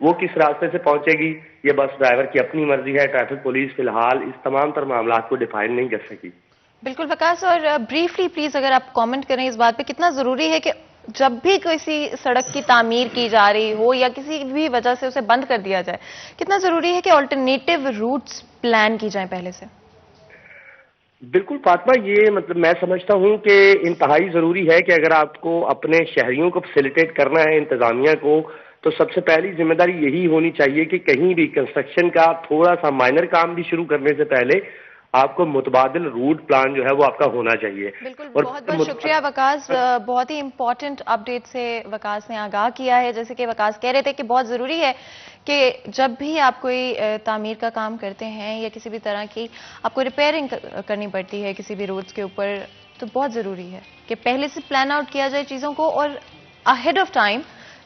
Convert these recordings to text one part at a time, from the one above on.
وہ کس راستے سے پہنچے گی یہ بس ڈرائیور کی اپنی مرضی ہے. ٹریفک پولیس فی الحال اس تمام تر معاملات کو ڈیفائن نہیں کر سکی. بالکل وکاس، اور بریفلی پلیز اگر آپ کامنٹ کریں اس بات پہ، کتنا ضروری ہے کہ جب بھی کسی سڑک کی تعمیر کی جا رہی ہو یا کسی بھی وجہ سے اسے بند کر دیا جائے، کتنا ضروری ہے کہ آلٹرنیٹیو روٹس پلان کی جائیں پہلے سے؟ بالکل فاطمہ، یہ مطلب میں سمجھتا ہوں کہ انتہائی ضروری ہے کہ اگر آپ کو اپنے شہریوں کو فیسیلیٹیٹ کرنا ہے، انتظامیہ کو، تو سب سے پہلی ذمہ داری یہی ہونی چاہیے کہ کہیں بھی کنسٹرکشن کا تھوڑا سا مائنر کام بھی شروع کرنے سے پہلے آپ کو متبادل روٹ پلان جو ہے وہ آپ کا ہونا چاہیے. بالکل، اور بہت بہت شکریہ وکاس، بہت ہی امپورٹنٹ اپڈیٹ سے وکاس نے آگاہ کیا ہے. جیسے کہ وکاس کہہ رہے تھے کہ بہت ضروری ہے کہ جب بھی آپ کوئی تعمیر کا کام کرتے ہیں یا کسی بھی طرح کی آپ کو ریپیئرنگ کرنی پڑتی ہے کسی بھی روڈز کے اوپر، تو بہت ضروری ہے کہ پہلے سے پلان آؤٹ کیا جائے چیزوں کو، اور اہیڈ آف ٹائم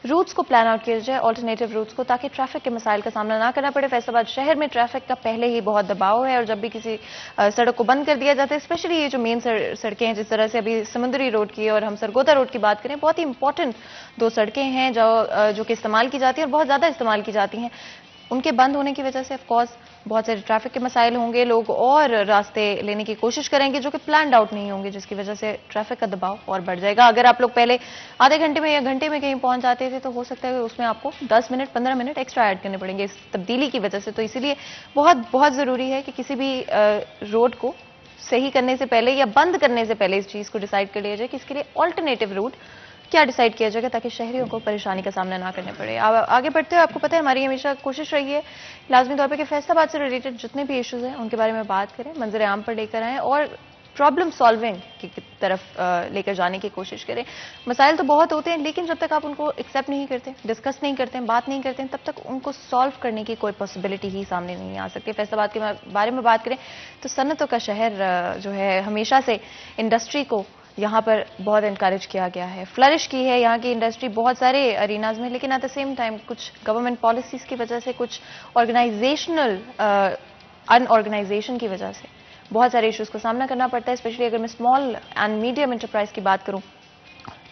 روٹس کو پلان آؤٹ کیا جائے، آلٹرنیٹیو روٹس کو، تاکہ ٹریفک کے مسائل کا سامنا نہ کرنا پڑے. فیصل آباد شہر میں ٹریفک کا پہلے ہی بہت دباؤ ہے، اور جب بھی کسی سڑک کو بند کر دیا جاتا ہے، اسپیشلی یہ جو مین سڑکیں ہیں، جس طرح سے ابھی سمندری روڈ کی اور ہم سرگودا روڈ کی بات کریں، بہت ہی امپورٹنٹ دو سڑکیں ہیں جو کہ استعمال کی جاتی ہیں اور بہت زیادہ استعمال کی جاتی ہیں. ان کے بند ہونے کی وجہ سے آف کورس بہت سارے ٹریفک کے مسائل ہوں گے، لوگ اور راستے لینے کی کوشش کریں گے جو کہ پلانڈ آؤٹ نہیں ہوں گے، جس کی وجہ سے ٹریفک کا دباؤ اور بڑھ جائے گا. اگر آپ لوگ پہلے آدھے گھنٹے میں یا گھنٹے میں کہیں پہنچ جاتے تھے تو ہو سکتا ہے کہ اس میں آپ کو 10 منٹ 15 منٹ ایکسٹرا ایڈ کرنے پڑیں گے اس تبدیلی کی وجہ سے. تو اسی لیے بہت بہت ضروری ہے کہ کسی بھی روڈ کو صحیح کرنے سے پہلے یا بند کرنے سے پہلے اس چیز کو ڈیسائیڈ کر لیا جائے کہ اس کے لیے آلٹرنیٹیو روٹ کیا ڈیسائیڈ کیا جائے گا، تاکہ شہریوں کو پریشانی کا سامنا نہ کرنے پڑے. آگے بڑھتے ہوئے آپ کو پتہ ہے ہماری ہمیشہ کوشش رہی ہے لازمی طور پہ کہ فیصل آباد سے ریلیٹڈ جتنے بھی ایشوز ہیں ان کے بارے میں بات کریں، منظر عام پر لے کر آئیں اور پرابلم سالونگ کی طرف لے کر جانے کی کوشش کریں. مسائل تو بہت ہوتے ہیں، لیکن جب تک آپ ان کو ایکسیپٹ نہیں کرتے، ڈسکس نہیں کرتے، بات نہیں کرتے، تب تک ان کو سالو کرنے کی کوئی پاسبلٹی ہی سامنے نہیں آ سکتی. فیصل آباد کے بارے میں بات کریں تو صنعتوں کا شہر جو ہے، ہمیشہ سے انڈسٹری کو یہاں پر بہت انکریج کیا گیا ہے، فلرش کی ہے یہاں کی انڈسٹری بہت سارے اریناز میں، لیکن ایٹ دا سیم ٹائم کچھ گورنمنٹ پالیسیز کی وجہ سے، کچھ آرگنائزیشنل ان آرگنائزیشن کی وجہ سے بہت سارے ایشوز کو سامنا کرنا پڑتا ہے. اسپیشلی اگر میں اسمال اینڈ میڈیم انٹرپرائز کی بات کروں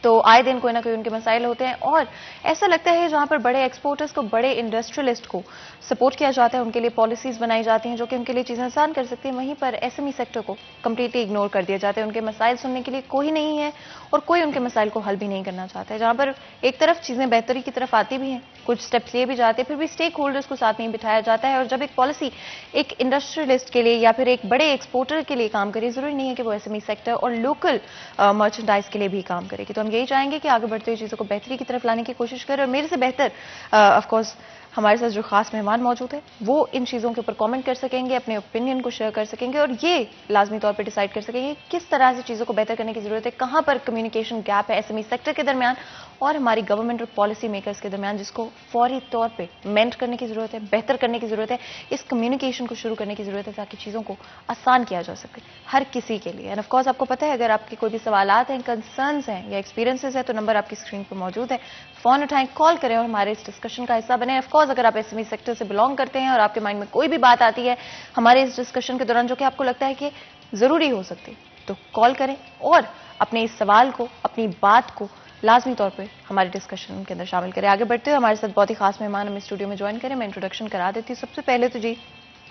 تو آئے دن کوئی نہ کوئی ان کے مسائل ہوتے ہیں، اور ایسا لگتا ہے جہاں پر بڑے ایکسپورٹرز کو، بڑے انڈسٹریلسٹ کو سپورٹ کیا جاتا ہے، ان کے لیے پالیسیز بنائی جاتی ہیں جو کہ ان کے لیے چیزیں آسان کر سکتی ہیں، وہیں پر ایس ایم ای سیکٹر کو کمپلیٹلی اگنور کر دیا جاتا ہے. ان کے مسائل سننے کے لیے کوئی نہیں ہے اور کوئی ان کے مسائل کو حل بھی نہیں کرنا چاہتا ہے. جہاں پر ایک طرف چیزیں بہتری کی طرف آتی بھی ہیں، کچھ سٹیپس لیے بھی جاتے ہیں، پھر بھی اسٹیک ہولڈرز کو ساتھ نہیں بٹھایا جاتا ہے. اور جب ایک پالیسی ایک انڈسٹریلسٹ کے لیے یا پھر ایک بڑے ایکسپورٹر کے لیے کام کرے، ضروری نہیں ہے کہ وہ ایس ایم ای سیکٹر اور لوکل مرچنڈائز کے لیے بھی کام کرے گی. تو ہم یہی چاہیں گے کہ آگے بڑھتے ہوئے چیزوں کو بہتری کی طرف لانے کی کوشش کریں، اور میرے سے بہتر آف کورس ہمارے ساتھ جو خاص مہمان موجود ہیں وہ ان چیزوں کے اوپر کامنٹ کر سکیں گے، اپنے اوپینین کو شیئر کر سکیں گے، اور یہ لازمی طور پہ ڈیسائیڈ کر سکیں گے کس طرح سے چیزوں کو بہتر کرنے کی ضرورت ہے، کہاں پر کمیونیکیشن گیپ ہے ایس ایم ای سیکٹر کے درمیان اور ہماری گورنمنٹ اور پالیسی میکرز کے درمیان، جس کو فوری طور پہ مینٹ کرنے کی ضرورت ہے، بہتر کرنے کی ضرورت ہے، اس کمیونیکیشن کو شروع کرنے کی ضرورت ہے تاکہ چیزوں کو آسان کیا جا سکے ہر کسی کے لیے. اینڈ آف کورس آپ کو پتہ ہے اگر آپ کے کوئی بھی سوالات ہیں، کنسرنز ہیں یا ایکسپیرینسز ہیں تو نمبر آپ کی اسکرین پر موجود ہے، فون اٹھائیں، کال کریں اور ہمارے اس ڈسکشن کا حصہ بنیں. آف کورس اگر آپ ایس ایم ای سیکٹر سے بلانگ کرتے ہیں اور آپ کے مائنڈ میں کوئی بھی بات آتی ہے ہمارے اس ڈسکشن کے دوران جو کہ آپ کو لگتا ہے کہ ضروری ہو سکتی تو کال کریں اور اپنے اس سوال کو، اپنی بات کو لازمی طور پہ ہمارے ڈسکشن کے اندر شامل کریں. آگے بڑھتے ہوئے ہمارے ساتھ بہت ہی خاص مہمان ہمیں اسٹوڈیو میں جوائن کریں. میں انٹروڈکشن کرا دیتی ہوں. سب سے پہلے تو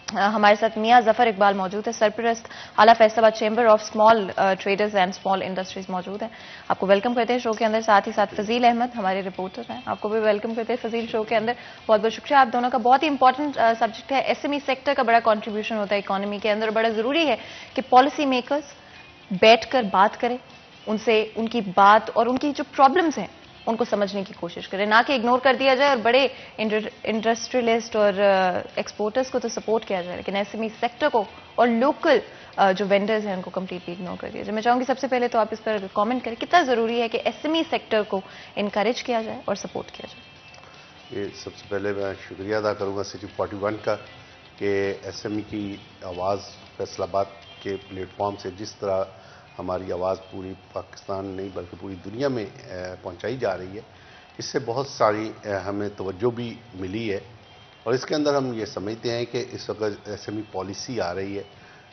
ہمارے ساتھ میاں ظفر اقبال موجود ہے، سرپرست اعلیٰ فیصل آباد chamber of small traders and small industries موجود ہیں. آپ کو ویلکم کرتے ہیں شو کے اندر. ساتھ ہی ساتھ فضیل احمد ہمارے رپورٹر ہیں، آپ کو بھی ویلکم کرتے ہیں فضیل شو کے اندر. بہت بہت شکریہ آپ دونوں کا. بہت ہی امپورٹنٹ سبجیکٹ ہے، ایس ایم ای سیکٹر کا بڑا کنٹریبیوشن ہوتا ہے اکانومی کے اندر، بڑا ضروری ہے کہ پالیسی میکرز بیٹھ کر بات کریں، ان سے ان کی بات اور ان کی جو پرابلمز ہیں ان کو سمجھنے کی کوشش کریں، نہ کہ اگنور کر دیا جائے. اور بڑے انڈسٹریلسٹ اور ایکسپورٹرز کو تو سپورٹ کیا جائے، لیکن ایس ایم ای سیکٹر کو اور لوکل جو وینڈرز ہیں ان کو کمپلیٹلی اگنور کر دیا جائے. میں چاہوں گی سب سے پہلے تو آپ اس پر کامنٹ کریں، کتنا ضروری ہے کہ ایس ایم ای سیکٹر کو انکریج کیا جائے اور سپورٹ کیا جائے. یہ سب سے پہلے میں شکریہ ادا کروں گا سٹی 41 کا کہ ایس ایم ای کی آواز فیصل آباد کے پلیٹ فارم سے جس طرح ہماری آواز پوری پاکستان نہیں بلکہ پوری دنیا میں پہنچائی جا رہی ہے، اس سے بہت ساری ہمیں توجہ بھی ملی ہے. اور اس کے اندر ہم یہ سمجھتے ہیں کہ اس وقت ایس ایم ای پالیسی آ رہی ہے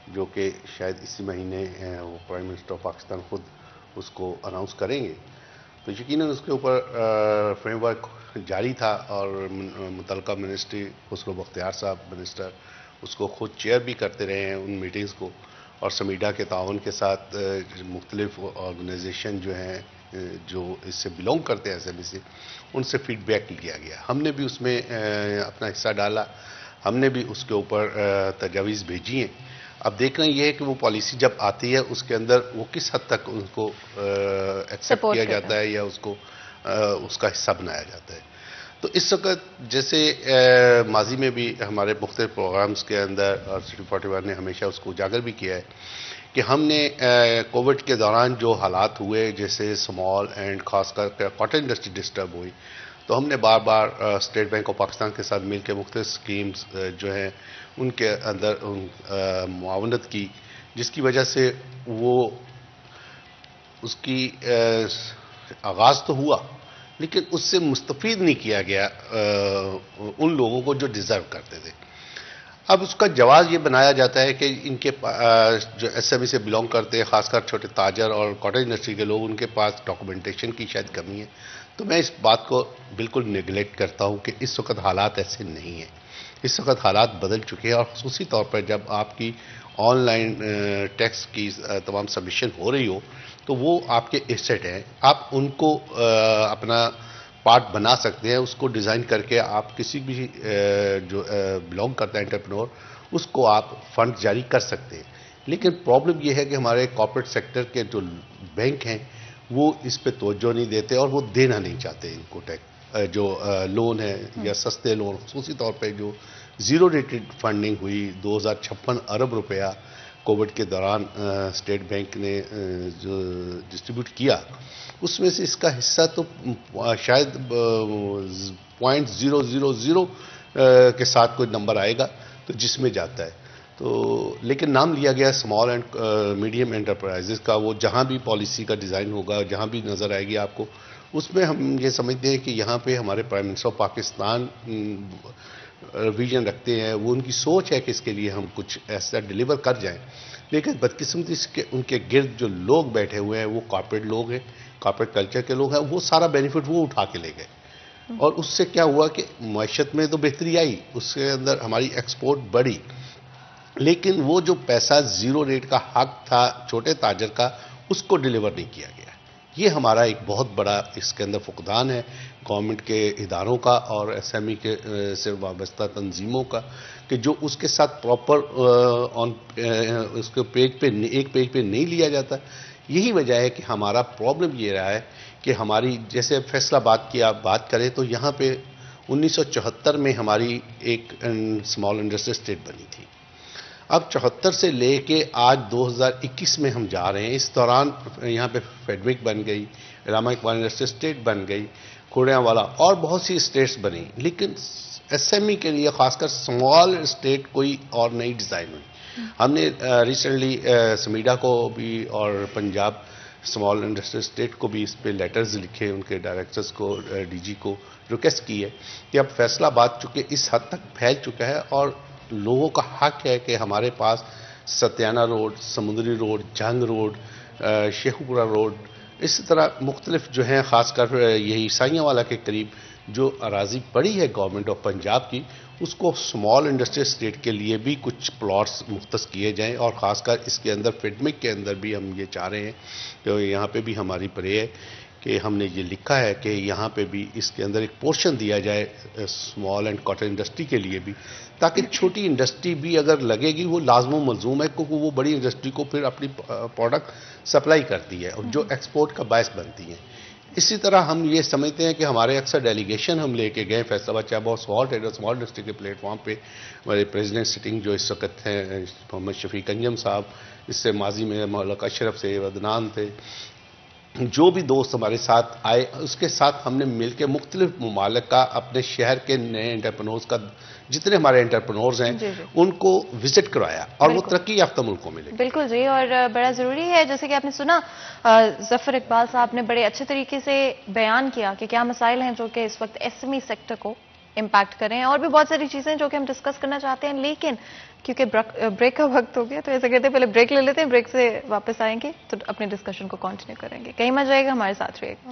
جو کہ شاید اسی مہینے وہ پرائم منسٹر آف پاکستان خود اس کو اناؤنس کریں گے، تو یقیناً اس کے اوپر فریم ورک جاری تھا اور متعلقہ منسٹری خسرو بختیار صاحب منسٹر اس کو خود چیئر بھی کرتے رہے ہیں ان میٹنگز کو، اور سمیڈا کے تعاون کے ساتھ مختلف آرگنائزیشن جو ہیں جو اس سے بلونگ کرتے ہیں اسمبلی سے، ان سے فیڈ بیک لیا گیا. ہم نے بھی اس میں اپنا حصہ ڈالا، ہم نے بھی اس کے اوپر تجاویز بھیجی ہیں. اب دیکھنا یہ ہے کہ وہ پالیسی جب آتی ہے اس کے اندر وہ کس حد تک ان کو ایکسیپٹ کیا جاتا ہے یا اس کو اس کا حصہ بنایا جاتا ہے. تو اس وقت جیسے ماضی میں بھی ہمارے مختلف پروگرامز کے اندر اور سٹی 41 نے ہمیشہ اس کو اجاگر بھی کیا ہے کہ ہم نے کووڈ کے دوران جو حالات ہوئے، جیسے اسمال اینڈ خاص کر کاٹن انڈسٹری ڈسٹرب ہوئی، تو ہم نے بار بار اسٹیٹ بینک آف پاکستان کے ساتھ مل کے مختلف سکیمز جو ہیں ان کے اندر معاونت کی، جس کی وجہ سے وہ اس کی آغاز تو ہوا لیکن اس سے مستفید نہیں کیا گیا ان لوگوں کو جو ڈیزرو کرتے تھے. اب اس کا جواز یہ بنایا جاتا ہے کہ ان کے جو ایس ایم ای سے بلونگ کرتے ہیں، خاص کر چھوٹے تاجر اور کاٹن انڈسٹری کے لوگ، ان کے پاس ڈاکومنٹیشن کی شاید کمی ہے. تو میں اس بات کو بالکل نیگلیکٹ کرتا ہوں کہ اس وقت حالات ایسے نہیں ہیں. اس وقت حالات بدل چکے ہیں، اور خصوصی طور پر جب آپ کی آن لائن ٹیکس کی تمام سبمیشن ہو رہی ہو تو وہ آپ کے ایسٹ ہیں، آپ ان کو اپنا پارٹ بنا سکتے ہیں. اس کو ڈیزائن کر کے آپ کسی بھی جو بلونگ کرتا ہے انٹرپرینور، اس کو آپ فنڈ جاری کر سکتے ہیں. لیکن پرابلم یہ ہے کہ ہمارے کارپوریٹ سیکٹر کے جو بینک ہیں وہ اس پہ توجہ نہیں دیتے اور وہ دینا نہیں چاہتے ان کو جو لون ہے یا سستے لون، خصوصی طور پہ جو زیرو ریٹڈ فنڈنگ ہوئی 2056 ارب روپیہ کووڈ کے دوران اسٹیٹ بینک نے جو ڈسٹریبیوٹ کیا، اس میں سے اس کا حصہ تو شاید 0.000 کے ساتھ کوئی نمبر آئے گا تو جس میں جاتا ہے. تو لیکن نام لیا گیا اسمال اینڈ میڈیم انٹرپرائزز کا. وہ جہاں بھی پالیسی کا ڈیزائن ہوگا، جہاں بھی نظر آئے گی آپ کو، اس میں ہم یہ سمجھتے ہیں کہ یہاں پہ ہمارے prime minister of Pakistan vision رکھتے ہیں، وہ ان کی سوچ ہے کہ اس کے لیے ہم کچھ ایسا ڈیلیور کر جائیں. لیکن بدقسمتی سے ان کے گرد جو لوگ بیٹھے ہوئے ہیں وہ کارپوریٹ لوگ ہیں، کارپوریٹ کلچر کے لوگ ہیں، وہ سارا بینیفٹ وہ اٹھا کے لے گئے. اور اس سے کیا ہوا کہ معیشت میں تو بہتری آئی، اس کے اندر ہماری ایکسپورٹ بڑھی، لیکن وہ جو پیسہ زیرو ریٹ کا حق تھا چھوٹے تاجر کا، اس کو ڈیلیور نہیں کیا گیا. یہ ہمارا ایک بہت بڑا اس کے اندر فقدان ہے گورنمنٹ کے اداروں کا اور ایس ایم ای کے سے وابستہ تنظیموں کا، کہ جو اس کے ساتھ پراپر اس کے ایک پیج پہ نہیں لیا جاتا. یہی وجہ ہے کہ ہمارا پرابلم یہ رہا ہے کہ ہماری جیسے فیصل آباد کی آپ بات کریں تو یہاں پہ 1974 میں ہماری ایک اسمال انڈسٹری اسٹیٹ بنی تھی. اب 74 سے لے کے آج 2021 میں ہم جا رہے ہیں. اس دوران یہاں پہ فیڈرک بن گئی، علامہ اقبال انڈسٹری اسٹیٹ بن گئی، کھوڑیاں والا اور بہت سی اسٹیٹس بنی، لیکن ایس ایم ای کے لیے خاص کر اسمال اسٹیٹ کوئی اور نئی ڈیزائن ہوئی. ہم نے ریسنٹلی سمیڈا کو بھی اور پنجاب اسمال انڈسٹری اسٹیٹ کو بھی اس پہ لیٹرز لکھے، ان کے ڈائریکٹرز کو، ڈی جی کو ریکویسٹ کی ہے کہ اب فیصل آباد چونکہ اس حد تک پھیل چکا ہے اور لوگوں کا حق ہے کہ ہمارے پاس ستیانہ روڈ، سمندری روڈ، جنگ روڈ، شیخوپورہ روڈ، اسی طرح مختلف جو ہیں، خاص کر یہی سائیاں والا کے قریب جو اراضی پڑی ہے گورنمنٹ آف پنجاب کی، اس کو اسمال انڈسٹری اسٹیٹ کے لیے بھی کچھ پلاٹس مختص کیے جائیں. اور خاص کر اس کے اندر فیڈمک کے اندر بھی ہم یہ چاہ رہے ہیں کہ یہاں پہ بھی ہماری پرے ہے کہ ہم نے یہ لکھا ہے کہ یہاں پہ بھی اس کے اندر ایک پورشن دیا جائے اسمال اینڈ کاٹن انڈسٹری کے لیے بھی، تاکہ چھوٹی انڈسٹری بھی اگر لگے گی وہ لازم و ملزوم ہے، کیونکہ وہ بڑی انڈسٹری کو پھر اپنی پروڈکٹ سپلائی کرتی ہے اور جو ایکسپورٹ کا باعث بنتی ہیں. اسی طرح ہم یہ سمجھتے ہیں کہ ہمارے اکثر ڈیلیگیشن ہم لے کے گئے فیصل آباد، چاہے بہت اسمال ڈسٹرکٹ کے پلیٹ فارم پہ ہمارے پریزیڈنٹ سٹنگ جو اس وقت ہیں محمد شفیق انجم صاحب، اس سے ماضی میں مولانا اشرف سے عدنان تھے، جو بھی دوست ہمارے ساتھ آئے، اس کے ساتھ ہم نے مل کے مختلف ممالک کا اپنے شہر کے نئے انٹرپرنورز کا، جتنے ہمارے انٹرپرنورز ہیں ان کو وزٹ کرایا اور وہ ترقی یافتہ ملکوں میں لے گئے. بالکل جی، اور بڑا ضروری ہے جیسے کہ آپ نے سنا ظفر اقبال صاحب نے بڑے اچھے طریقے سے بیان کیا کہ کیا مسائل ہیں جو کہ اس وقت ایس ایم ای سیکٹر کو امپیکٹ کریں، اور بھی بہت ساری چیزیں جو کہ ہم ڈسکس کرنا چاہتے ہیں، لیکن کیونکہ بریک کا وقت ہو گیا تو ایسا کہتے ہیں پہلے بریک لے لیتے ہیں، بریک سے واپس آئیں گے تو اپنے ڈسکشن کو کنٹینیو کریں گے. کہیں مت جائے گا، ہمارے ساتھ رہے گا.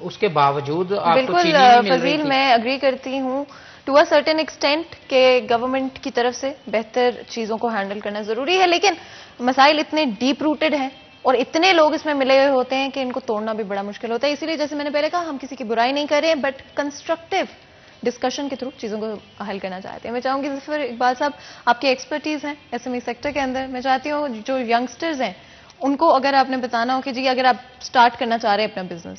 اس کے باوجود آپ کو بالکل چینی نہیں مل رہی فضیل، تھی. میں اگری کرتی ہوں ٹو اے سرٹن ایکسٹینٹ کہ گورنمنٹ کی طرف سے بہتر چیزوں کو ہینڈل کرنا ضروری ہے، لیکن مسائل اتنے ڈیپ روٹڈ ہیں اور اتنے لوگ اس میں ملے ہوئے ہوتے ہیں کہ ان کو توڑنا بھی بڑا مشکل ہوتا ہے. اسی لیے جیسے میں نے پہلے کہا، ہم کسی کی برائی نہیں کر رہے ہیں، بٹ کنسٹرکٹیو ڈسکشن کے تھرو چیزوں کو حل کرنا چاہتے ہیں. میں چاہوں گی ظفر اقبال صاحب، آپ کی ایکسپرٹیز ہیں ایس ایم ای سیکٹر کے اندر، میں چاہتی ہوں جو ینگسٹرز ہیں ان کو اگر آپ نے بتانا ہو کہ جی اگر آپ سٹارٹ کرنا چاہ رہے ہیں اپنا بزنس،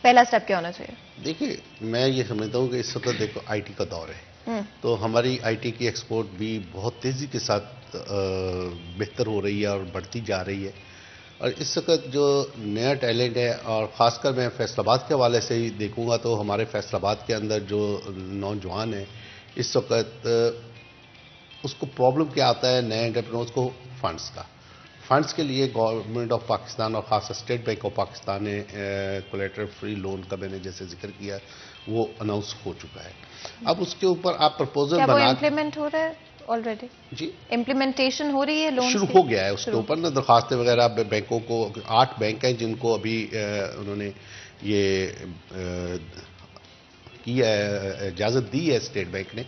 پہلا سٹیپ کیا ہونا چاہیے؟ دیکھیے، میں یہ سمجھتا ہوں کہ اس وقت دیکھو آئی ٹی کا دور ہے، تو ہماری آئی ٹی کی ایکسپورٹ بھی بہت تیزی کے ساتھ بہتر ہو رہی ہے اور بڑھتی جا رہی ہے. اور اس وقت جو نیا ٹیلنٹ ہے، اور خاص کر میں فیصل آباد کے حوالے سے ہی دیکھوں گا تو ہمارے فیصل آباد کے اندر جو نوجوان ہیں اس وقت، اس کو پرابلم کیا آتا ہے نئے انٹرپرینورز کو؟ فنڈز کے لیے گورنمنٹ آف پاکستان اور خاص اسٹیٹ بینک آف پاکستان نے کولیٹرل فری لون کا میں نے جیسے ذکر کیا وہ اناؤنس ہو چکا ہے. اب اس کے اوپر آپ پرپوزل کیا وہ بنا امپلیمنٹ ہو رہا ہے آلریڈی؟ جی امپلیمنٹیشن ہو رہی ہے لون شروع ہو گیا ہے. اس کے اوپر نا درخواستیں وغیرہ بینکوں کو، 8 بینک ہیں جن کو ابھی انہوں نے یہ کی اجازت دی ہے اسٹیٹ بینک نے.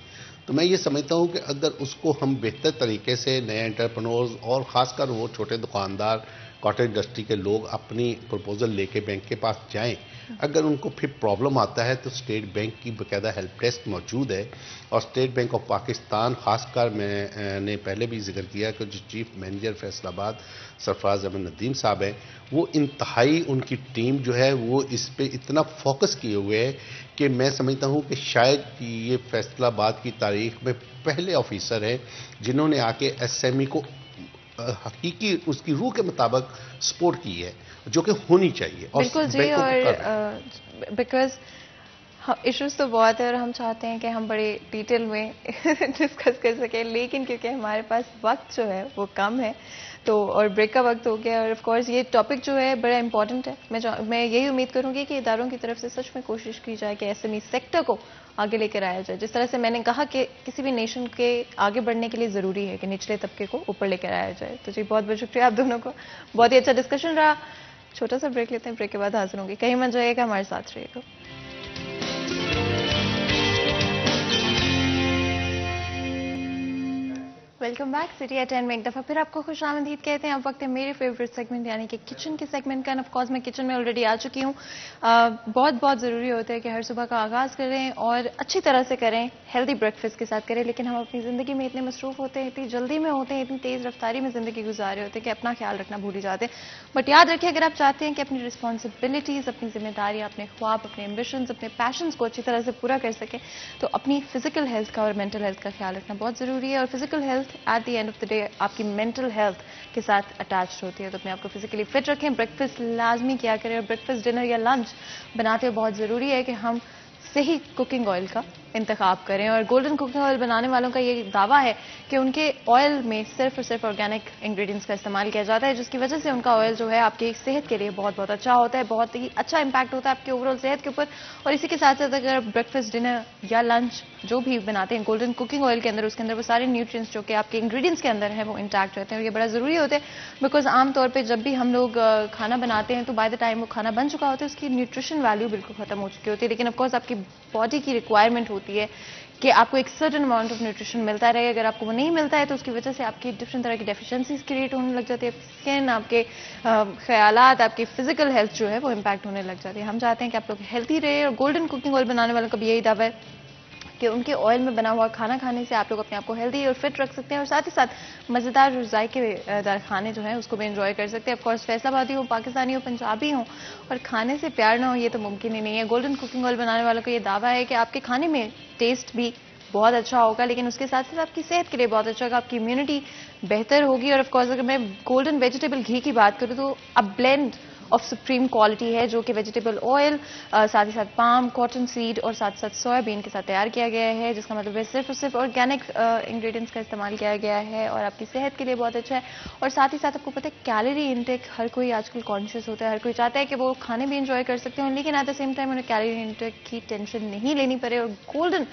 تو میں یہ سمجھتا ہوں کہ اگر اس کو ہم بہتر طریقے سے نئے انٹرپرنورز اور خاص کر وہ چھوٹے دکاندار، کاٹیج انڈسٹری کے لوگ اپنی پروپوزل لے کے بینک کے پاس جائیں، اگر ان کو پھر پرابلم آتا ہے تو اسٹیٹ بینک کی باقاعدہ ہیلپ ڈیسک موجود ہے. اور اسٹیٹ بینک آف پاکستان، خاص کر میں نے پہلے بھی ذکر کیا کہ جو چیف مینیجر فیصل آباد سرفراز احمد ندیم صاحب ہیں، وہ انتہائی ان کی ٹیم جو ہے وہ اس پہ اتنا فوکس کیے ہوئے ہے کہ میں سمجھتا ہوں کہ شاید یہ فیصل آباد کی تاریخ میں پہلے آفیسر ہیں جنہوں نے آ کے ایس ایم ای کو حقیقی اس کی روح کے مطابق سپورٹ کی ہے، جو کہ ہونی چاہیے. اور بالکل جی، بینکوں کو کر رہے ہیں. اور بیکاز ایشوز تو بہت ہے اور ہم چاہتے ہیں کہ ہم بڑے ڈیٹیل میں ڈسکس کر سکیں، لیکن کیونکہ ہمارے پاس وقت جو ہے وہ کم ہے تو، اور بریک کا وقت ہو گیا، اور آف کورس یہ ٹاپک جو ہے بڑا امپورٹنٹ ہے. میں یہی امید کروں گی کہ اداروں کی طرف سے سچ میں کوشش کی جائے کہ ایس ایم ای سیکٹر کو آگے لے کر آیا جائے. جس طرح سے میں نے کہا کہ کسی بھی نیشن کے آگے بڑھنے کے لیے ضروری ہے کہ نچلے طبقے کو اوپر لے کر آیا جائے. تو جی بہت بہت شکریہ آپ دونوں کو، بہت ہی اچھا ڈسکشن رہا. چھوٹا سا بریک لیتے ہیں، بریک کے بعد حاضر ہوں گی. کہیں مت جائیے گا، ہمارے ساتھ رہیے گا. ویلکم بیک سٹی ایٹ 10 میں ایک دفعہ پھر آپ کو خوش آمدید کہتے ہیں. اب وقت ہے میرے فیوریٹ سیگمنٹ یعنی کہ کچن کے سیگمنٹ کا. آف کورس میں کچن میں آلریڈی آ چکی ہوں. بہت بہت ضروری ہوتا ہے کہ ہر صبح کا آغاز کریں اور اچھی طرح سے کریں، ہیلدی بریک فاسٹ کے ساتھ کریں. لیکن ہم اپنی زندگی میں اتنے مصروف ہوتے ہیں، اتنی جلدی میں ہوتے ہیں، اتنی تیز رفتاری میں زندگی گزارے ہوتے ہیں کہ اپنا خیال رکھنا بھول ہی جاتے ہیں. بٹ یاد رکھیں، اگر آپ چاہتے ہیں کہ اپنی رسپانسبلٹیز، اپنی ذمہ داریاں، اپنے خواب، اپنے ایمبیشنز، اپنے پیشنز کو اچھی طرح سے پورا کر سکیں تو اپنی فزیکل ہیلتھ کا اور مینٹل ہیلتھ کا خیال رکھنا بہت ضروری ہے. اور physical health at the end of the day آپ کی مینٹل ہیلتھ کے ساتھ اٹیچڈ ہوتی ہے. تو اپنے آپ کو فزیکلی فٹ رکھیں، بریک فاسٹ لازمی کیا کریں، اور بریک فاسٹ ڈنر یا لنچ بناتے ہوئے بہت ضروری ہے کہ ہم صحیح کوکنگ آئل کا انتخاب کریں. اور گولڈن کوکنگ آئل بنانے والوں کا یہ دعویٰ ہے کہ ان کے آئل میں صرف اور صرف آرگینک انگریڈینٹس کا استعمال کیا جاتا ہے، جس کی وجہ سے ان کا آئل جو ہے آپ کی صحت کے لیے بہت بہت اچھا ہوتا ہے، بہت ہی اچھا امپیکٹ ہوتا ہے آپ کی اوور آل صحت کے اوپر. اور اسی کے ساتھ ساتھ اگر بریک فاسٹ ڈنر یا لنچ جو بھی بناتے ہیں گولڈن کوکنگ آئل کے اندر، اس کے اندر وہ سارے نیوٹرینٹس جو کہ آپ کے انگریڈینٹس کے اندر ہیں وہ انٹیکٹ رہتے ہیں. اور یہ بڑا ضروری ہوتا ہے بیکاز عام طور پہ جب بھی ہم لوگ کھانا بناتے ہیں تو بائی دا ٹائم وہ کھانا بن چکا ہوتا ہے، اس کی نیوٹریشن ویلیو بالکل ختم ہو چکی ہوتی ہے. لیکن آف کورس آپ کی باڈی کی ریکوائرمنٹ ہوتی ہے کہ آپ کو ایک سرٹن اماؤنٹ آف نیوٹریشن ملتا رہے. اگر آپ کو وہ نہیں ملتا ہے تو اس کی وجہ سے آپ کی ڈفرنٹ طرح کی ڈیفیشنسیز کریٹ ہونے لگ جاتی ہے. اسکن، آپ کے خیالات، آپ کی فزیکل ہیلتھ جو ہے وہ امپیکٹ ہونے لگ جاتی ہے. ہم چاہتے ہیں کہ آپ لوگ ہیلتھی رہے، اور گولڈن کوکنگ آئل بنانے والوں کا بھی یہی دعویٰ ہے کہ ان کے آئل میں بنا ہوا کھانا کھانے سے آپ لوگ اپنے آپ کو ہیلدی اور فٹ رکھ سکتے ہیں، اور ساتھ ہی ساتھ مزیدار اور ذائقے دار کھانے جو ہیں اس کو بھی انجوائے کر سکتے ہیں. آف کورس فیصل آبادی ہو، پاکستانی ہو، پنجابی ہوں، اور کھانے سے پیار نہ ہو یہ تو ممکن ہی نہیں ہے. گولڈن کوکنگ آئل بنانے والوں کا یہ دعویٰ ہے کہ آپ کے کھانے میں ٹیسٹ بھی بہت اچھا ہوگا، لیکن اس کے ساتھ ساتھ آپ کی صحت کے لیے بہت اچھا ہوگا، آپ کی امیونٹی بہتر ہوگی. اور آف کورس اگر میں گولڈن ویجیٹیبل گھی کی بات کروں تو اب بلینڈ آف سپریم کوالٹی ہے جو کہ ویجیٹیبل آئل، ساتھ ہی ساتھ پام، کاٹن سیڈ اور ساتھ ساتھ سویا بین کے ساتھ تیار کیا گیا ہے، جس کا مطلب ہے صرف اور صرف آرگینک انگریڈینٹس کا استعمال کیا گیا ہے اور آپ کی صحت کے لیے بہت اچھا ہے. اور ساتھ ہی ساتھ آپ کو پتہ ہے کیلری انٹیک ہر کوئی آج کل کانشیس ہوتا ہے، ہر کوئی چاہتا ہے کہ وہ کھانے بھی انجوائے کر سکتے ہیں لیکن ایٹ دا سیم ٹائم انہیں کیلری انٹیک کی ٹینشن نہیں لینی پڑے. اور گولڈن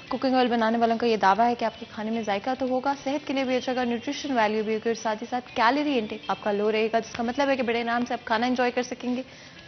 کوکنگ آئل بنانے والوں کا یہ دعویٰ ہے کہ آپ کے کھانے میں ذائقہ تو ہوگا، صحت کے لیے بھی اچھا ہوگا، نیوٹریشن ویلیو بھی ہوگی، اور ساتھ ہی ساتھ کیلری انٹیک آپ کا لو رہے گا، جس کا مطلب ہے کہ بڑے آرام سے آپ کھانا انجوائے کر سکیں گے،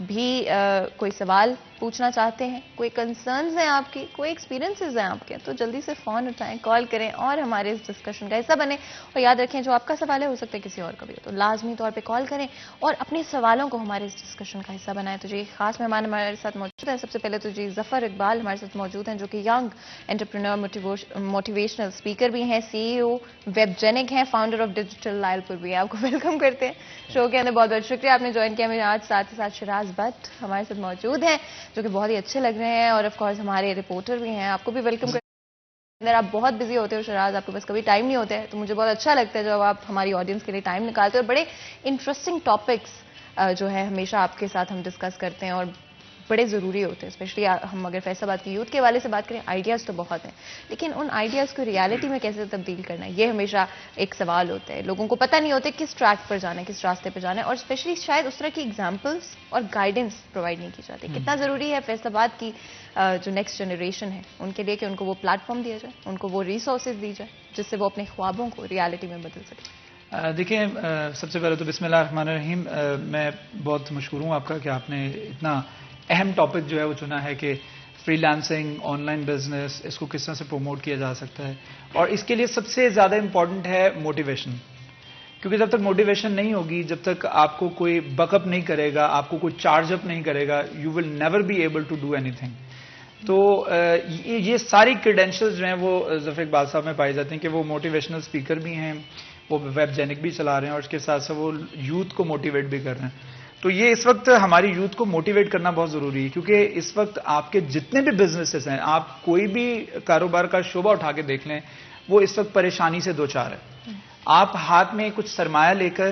بھی کوئی سوال پوچھنا چاہتے ہیں, کوئی کنسرنز ہیں آپ کی, کوئی ایکسپیرینسز ہیں آپ کے, تو جلدی سے فون اٹھائیں, کال کریں اور ہمارے اس ڈسکشن کا حصہ بنیں. اور یاد رکھیں جو آپ کا سوال ہے ہو سکتا ہے کسی اور کا بھی ہو, تو لازمی طور پہ کال کریں اور اپنے سوالوں کو ہمارے اس ڈسکشن کا حصہ بنائیں. تو جی خاص مہمان ہمارے ساتھ موجود ہیں. سب سے پہلے تو جی ظفر اقبال ہمارے ساتھ موجود ہیں, جو کہ ینگ انٹرپرینور موٹیویشنل اسپیکر بھی ہیں, CEO ویب جینک ہیں, فاؤنڈر آف ڈیجیٹل لائل پور بھی. آپ کو ویلکم کرتے ہیں شو کے اندر. بہت بہت شکریہ آپ نے جوائن کیا ہمیں آج. ساتھ ہی ساتھ شراز بٹ ہمارے ساتھ موجود ہیں, جو کہ بہت ہی اچھے لگ رہے ہیں, اور آف کورس ہمارے رپورٹر بھی ہیں. آپ کو بھی ویلکم کرتے ہیں. آپ بہت بزی ہوتے ہو شراز, آپ کے پاس کبھی ٹائم نہیں ہوتا ہے, تو مجھے بہت اچھا لگتا ہے جب آپ ہماری آڈینس کے لیے ٹائم نکالتے ہو. بڑے انٹرسٹنگ ٹاپکس جو ہے ہمیشہ آپ کے ساتھ ہم ڈسکس کرتے ہیں, اور بڑے ضروری ہوتے ہیں. اسپیشلی ہم اگر فیصل آباد کی یوتھ کے حوالے سے بات کریں, آئیڈیاز تو بہت ہیں, لیکن ان آئیڈیاز کو ریالٹی میں کیسے تبدیل کرنا ہے, یہ ہمیشہ ایک سوال ہوتا ہے. لوگوں کو پتہ نہیں ہوتے کس ٹریک پر جانا ہے, کس راستے پہ جانا ہے, اور اسپیشلی شاید اس طرح کی ایگزامپلس اور گائیڈنس پرووائڈ نہیں کی جاتی. کتنا ضروری ہے فیصل آباد کی جو نیکسٹ جنریشن ہے ان کے لیے کہ ان کو وہ پلیٹ فارم دیا جائے, ان کو وہ ریسورسز دی جائے جس سے وہ اپنے خوابوں کو ریالٹی میں بدل سکے. دیکھیں, سب سے پہلے تو بسم اللہ الرحمن الرحیم, میں بہت مشکور ہوں آپ کا کہ آپ نے اتنا اہم ٹاپک جو ہے وہ چنا ہے کہ freelancing, online business, اس کو کس طرح سے پروموٹ کیا جا سکتا ہے. اور اس کے لیے سب سے زیادہ امپورٹنٹ ہے موٹیویشن, کیونکہ جب تک موٹیویشن نہیں ہوگی, جب تک آپ کو کوئی بک اپ نہیں کرے گا, آپ کو کوئی چارج اپ نہیں کرے گا, you will never be able to do اینی تھنگ. تو یہ ساری کریڈینشلز جو ہیں وہ ظفر اقبال صاحب میں پائی جاتی ہیں کہ وہ موٹیویشنل اسپیکر بھی ہیں, وہ ویب جینک بھی چلا رہے ہیں, اور اس کے ساتھ ساتھ وہ یوتھ کو موٹیویٹ بھی کر رہے ہیں. تو یہ اس وقت ہماری یوتھ کو موٹیویٹ کرنا بہت ضروری ہے, کیونکہ اس وقت آپ کے جتنے بھی بزنسز ہیں, آپ کوئی بھی کاروبار کا شعبہ اٹھا کے دیکھ لیں, وہ اس وقت پریشانی سے دوچار ہے. آپ ہاتھ میں کچھ سرمایہ لے کر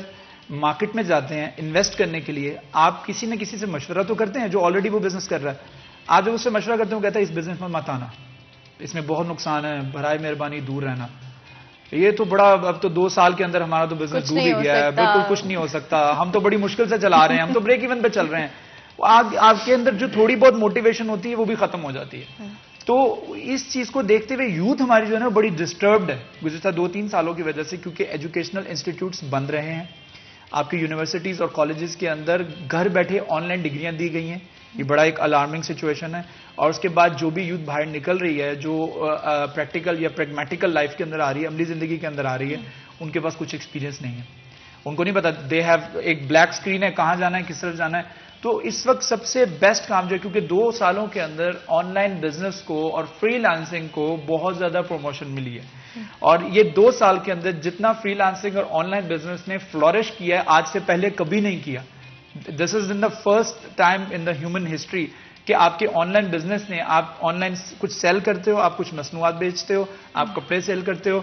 مارکیٹ میں جاتے ہیں انویسٹ کرنے کے لیے, آپ کسی نہ کسی سے مشورہ تو کرتے ہیں جو آلریڈی وہ بزنس کر رہا ہے. آپ جب اس سے مشورہ کرتے ہیں وہ کہتا ہے اس بزنس میں مت آنا, اس میں بہت نقصان ہے, برائے مہربانی دور رہنا. یہ تو بڑا, اب تو 2 سال کے اندر ہمارا تو بزنس ڈوب ہی گیا ہے, بالکل کچھ نہیں ہو سکتا, ہم تو بڑی مشکل سے چلا رہے ہیں, ہم تو بریک ایون پہ چل رہے ہیں. آپ کے اندر جو تھوڑی بہت موٹیویشن ہوتی ہے وہ بھی ختم ہو جاتی ہے. تو اس چیز کو دیکھتے ہوئے یوتھ ہماری جو ہے نا بڑی ڈسٹربڈ ہے گزشتہ 2-3 سالوں کی وجہ سے, کیونکہ ایجوکیشنل انسٹیٹیوٹس بند رہے ہیں. آپ کی یونیورسٹیز اور کالجز کے اندر گھر بیٹھے آن لائن ڈگریاں دی گئی ہیں. یہ بڑا ایک الارمنگ سچویشن ہے. اور اس کے بعد جو بھی یوتھ باہر نکل رہی ہے, جو پریکٹیکل یا پریگمیٹیکل لائف کے اندر آ رہی ہے, عملی زندگی کے اندر آ رہی ہے, ان کے پاس کچھ ایکسپیرینس نہیں ہے, ان کو نہیں پتا, دے ہیو ایک بلیک اسکرین ہے, کہاں جانا ہے, کس طرف جانا ہے. تو اس وقت سب سے بیسٹ کام جو ہے, کیونکہ 2 سالوں کے اندر آن لائن بزنس کو اور فری لانسنگ کو بہت زیادہ پروموشن ملی ہے, اور یہ 2 سال کے اندر جتنا فری لانسنگ اور آن لائن بزنس نے فلورش کیا ہے آج سے پہلے کبھی نہیں کیا. This is in the first time in the human history کہ آپ کے آن لائن بزنس نے, آپ آن لائن کچھ سیل کرتے ہو, آپ کچھ مصنوعات بیچتے ہو, آپ کپڑے سیل کرتے ہو,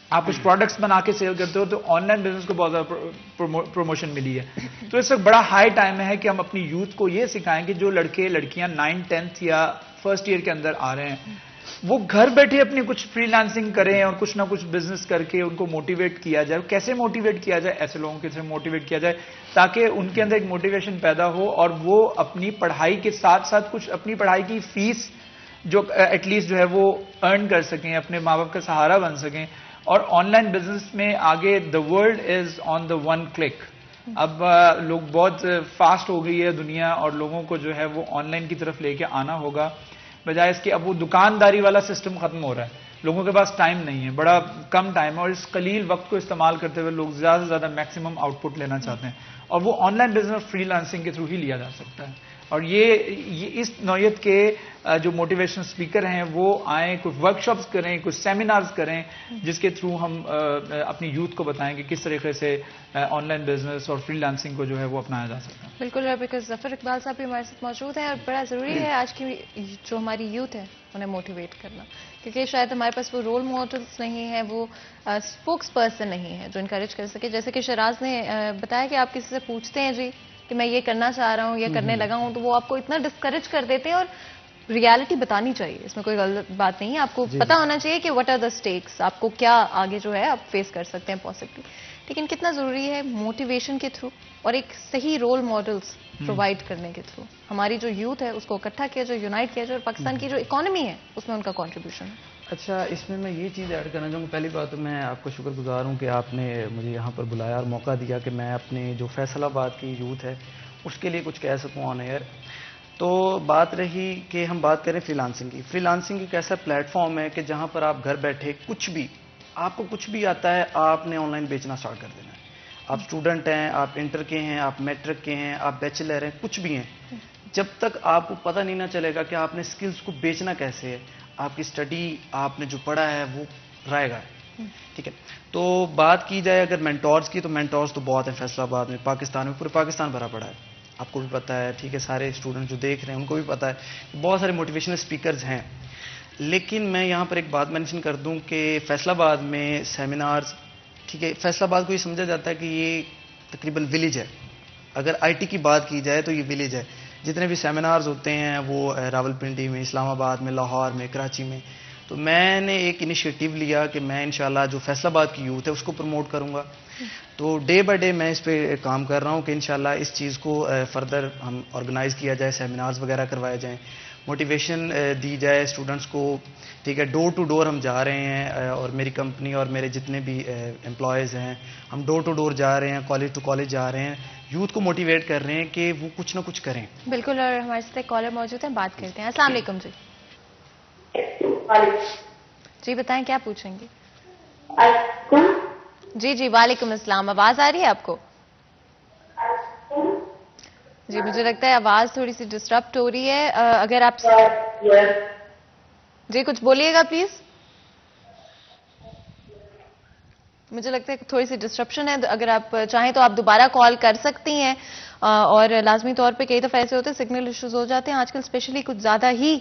آپ کچھ پروڈکٹس بنا کے سیل کرتے ہو, تو آن لائن بزنس کو بہت زیادہ پروموشن ملی ہے. تو اس وقت بڑا ہائی ٹائم ہے کہ ہم اپنی یوتھ کو یہ سکھائیں کہ جو لڑکے لڑکیاں 9th 10th یا فرسٹ ایئر کے اندر آ رہے ہیں, وہ گھر بیٹھے اپنی کچھ فری لانسنگ کریں اور کچھ نہ کچھ بزنس کر کے ان کو موٹیویٹ کیا جائے. کیسے موٹیویٹ کیا جائے, ایسے لوگوں کے سے موٹیویٹ کیا جائے تاکہ ان کے اندر ایک موٹیویشن پیدا ہو, اور وہ اپنی پڑھائی کے ساتھ ساتھ کچھ اپنی پڑھائی کی فیس جو ایٹ لیسٹ جو ہے وہ ارن کر سکیں, اپنے ماں باپ کا سہارا بن سکیں. اور آن لائن بزنس میں آگے the world is on the 1 click. اب لوگ بہت فاسٹ ہو گئی ہے دنیا, اور لوگوں کو جو ہے وہ آن لائن کی طرف لے کے آنا ہوگا, بجائے اس کے اب وہ دکانداری والا سسٹم ختم ہو رہا ہے. لوگوں کے پاس ٹائم نہیں ہے, بڑا کم ٹائم ہے, اور اس قلیل وقت کو استعمال کرتے ہوئے لوگ زیادہ سے زیادہ میکسیمم آؤٹ پٹ لینا چاہتے ہیں, اور وہ on line business free lancing کے تھرو ہی لیا جا سکتا ہے. اور یہ اس نوعیت کے جو موٹیویشن اسپیکر ہیں وہ آئیں, کچھ ورکشاپس کریں, کچھ سیمینارز کریں, جس کے تھرو ہم اپنی یوتھ کو بتائیں کہ کس طریقے سے آن لائن بزنس اور فری لانسنگ کو جو ہے وہ اپنایا جا سکتا ہے. بالکل, بیکاز ظفر اقبال صاحب بھی ہمارے ساتھ موجود ہیں, اور بڑا ضروری ہے آج کی جو ہماری یوتھ ہے انہیں موٹیویٹ کرنا, کیونکہ شاید ہمارے پاس وہ رول ماڈلس نہیں ہیں, وہ اسپوکس پرسن نہیں ہے جو انکریج کر سکے. جیسے کہ شراز نے بتایا کہ آپ کسی سے پوچھتے ہیں جی کہ میں یہ کرنا چاہ رہا ہوں یا کرنے لگا ہوں, تو وہ آپ کو اتنا ڈسکریج کر دیتے ہیں, اور ریالٹی بتانی چاہیے, اس میں کوئی غلط بات نہیں ہے. آپ کو پتا ہونا چاہیے کہ واٹ آر دا اسٹیکس, آپ کو کیا آگے جو ہے آپ فیس کر سکتے ہیں پاسبلی. لیکن کتنا ضروری ہے موٹیویشن کے تھرو اور ایک صحیح رول ماڈلس پرووائڈ کرنے کے تھرو ہماری جو یوتھ ہے اس کو اکٹھا کیا جائے, یونائٹ کیا جائے, اور پاکستان کی جو اکانومی ہے اس میں ان کا کنٹریبیوشن ہے. اچھا, اس میں یہ چیز ایڈ کرنا چاہوں گا. پہلی بات تو میں آپ کو شکر گزار ہوں کہ آپ نے مجھے یہاں پر بلایا اور موقع دیا کہ میں اپنے جو فیصل آباد کی یوتھ ہے اس کے لیے کچھ کہہ سکوں آن ایئر. تو بات رہی کہ ہم بات کریں فری لانسنگ کی. فری لانسنگ ایک ایسا پلیٹ فارم ہے کہ جہاں پر آپ گھر بیٹھے کچھ بھی، آپ کو کچھ بھی آتا ہے، آپ نے آن لائن بیچنا اسٹارٹ کر دینا ہے. آپ اسٹوڈنٹ ہیں، آپ انٹر کے ہیں، آپ میٹرک کے ہیں، آپ بیچلر ہیں، کچھ بھی ہیں، جب تک آپ کو پتہ نہیں نہ چلے گا کہ آپ نے سکلز کو بیچنا کیسے ہے، آپ کی اسٹڈی، آپ نے جو پڑھا ہے وہ رائے گا ہے. ٹھیک ہے. تو بات کی جائے اگر مینٹورز کی، تو مینٹورز تو بہت ہیں فیصل آباد میں، پاکستان میں، پورے پاکستان بھرا پڑا ہے. آپ کو بھی پتہ ہے، ٹھیک ہے، سارے اسٹوڈنٹ جو دیکھ رہے ہیں ان کو بھی پتہ ہے کہ بہت سارے موٹیویشنل اسپیکرز ہیں. لیکن میں یہاں پر ایک بات مینشن کر دوں کہ فیصل آباد میں سیمینارز، ٹھیک ہے، فیصل آباد کو یہ سمجھا جاتا ہے کہ یہ تقریباً ولیج ہے. اگر آئی ٹی کی بات کی جائے تو یہ ولیج ہے. جتنے بھی سیمینارز ہوتے ہیں وہ راول پنڈی میں، اسلام آباد میں، لاہور میں، کراچی میں. تو میں نے ایک انیشیٹو لیا کہ میں انشاءاللہ جو فیصل آباد کی یوتھ ہے اس کو پروموٹ کروں گا. تو ڈے بائی ڈے میں اس پہ کام کر رہا ہوں کہ انشاءاللہ اس چیز کو فردر ہم آرگنائز کیا جائے، سیمینارز وغیرہ کروائے جائیں، موٹیویشن دی جائے اسٹوڈنٹس کو. ٹھیک ہے، ڈور ٹو ڈور ہم جا رہے ہیں، اور میری کمپنی اور میرے جتنے بھی امپلائیز ہیں ہم ڈور ٹو ڈور جا رہے ہیں، کالج ٹو کالج جا رہے ہیں، یوتھ کو موٹیویٹ کر رہے ہیں کہ وہ کچھ نہ کچھ کریں. بالکل. اور ہمارے ساتھ ایک کالر موجود ہیں، بات کرتے ہیں. السلام علیکم جی. جی بتائیں کیا پوچھیں گے؟ جی جی وعلیکم السلام. آواز آ رہی ہے آپ کو؟ جی مجھے لگتا ہے آواز تھوڑی سی ڈسٹربٹ ہو رہی ہے. اگر آپ جی کچھ بولیے گا پلیز. مجھے لگتا ہے کہ تھوڑی سی ڈسٹرپشن ہے. اگر آپ چاہیں تو آپ دوبارہ کال کر سکتی ہیں. اور لازمی طور پہ کئی دفعہ ایسے ہوتے ہیں سگنل ایشوز ہو جاتے ہیں. آج کل اسپیشلی کچھ زیادہ ہی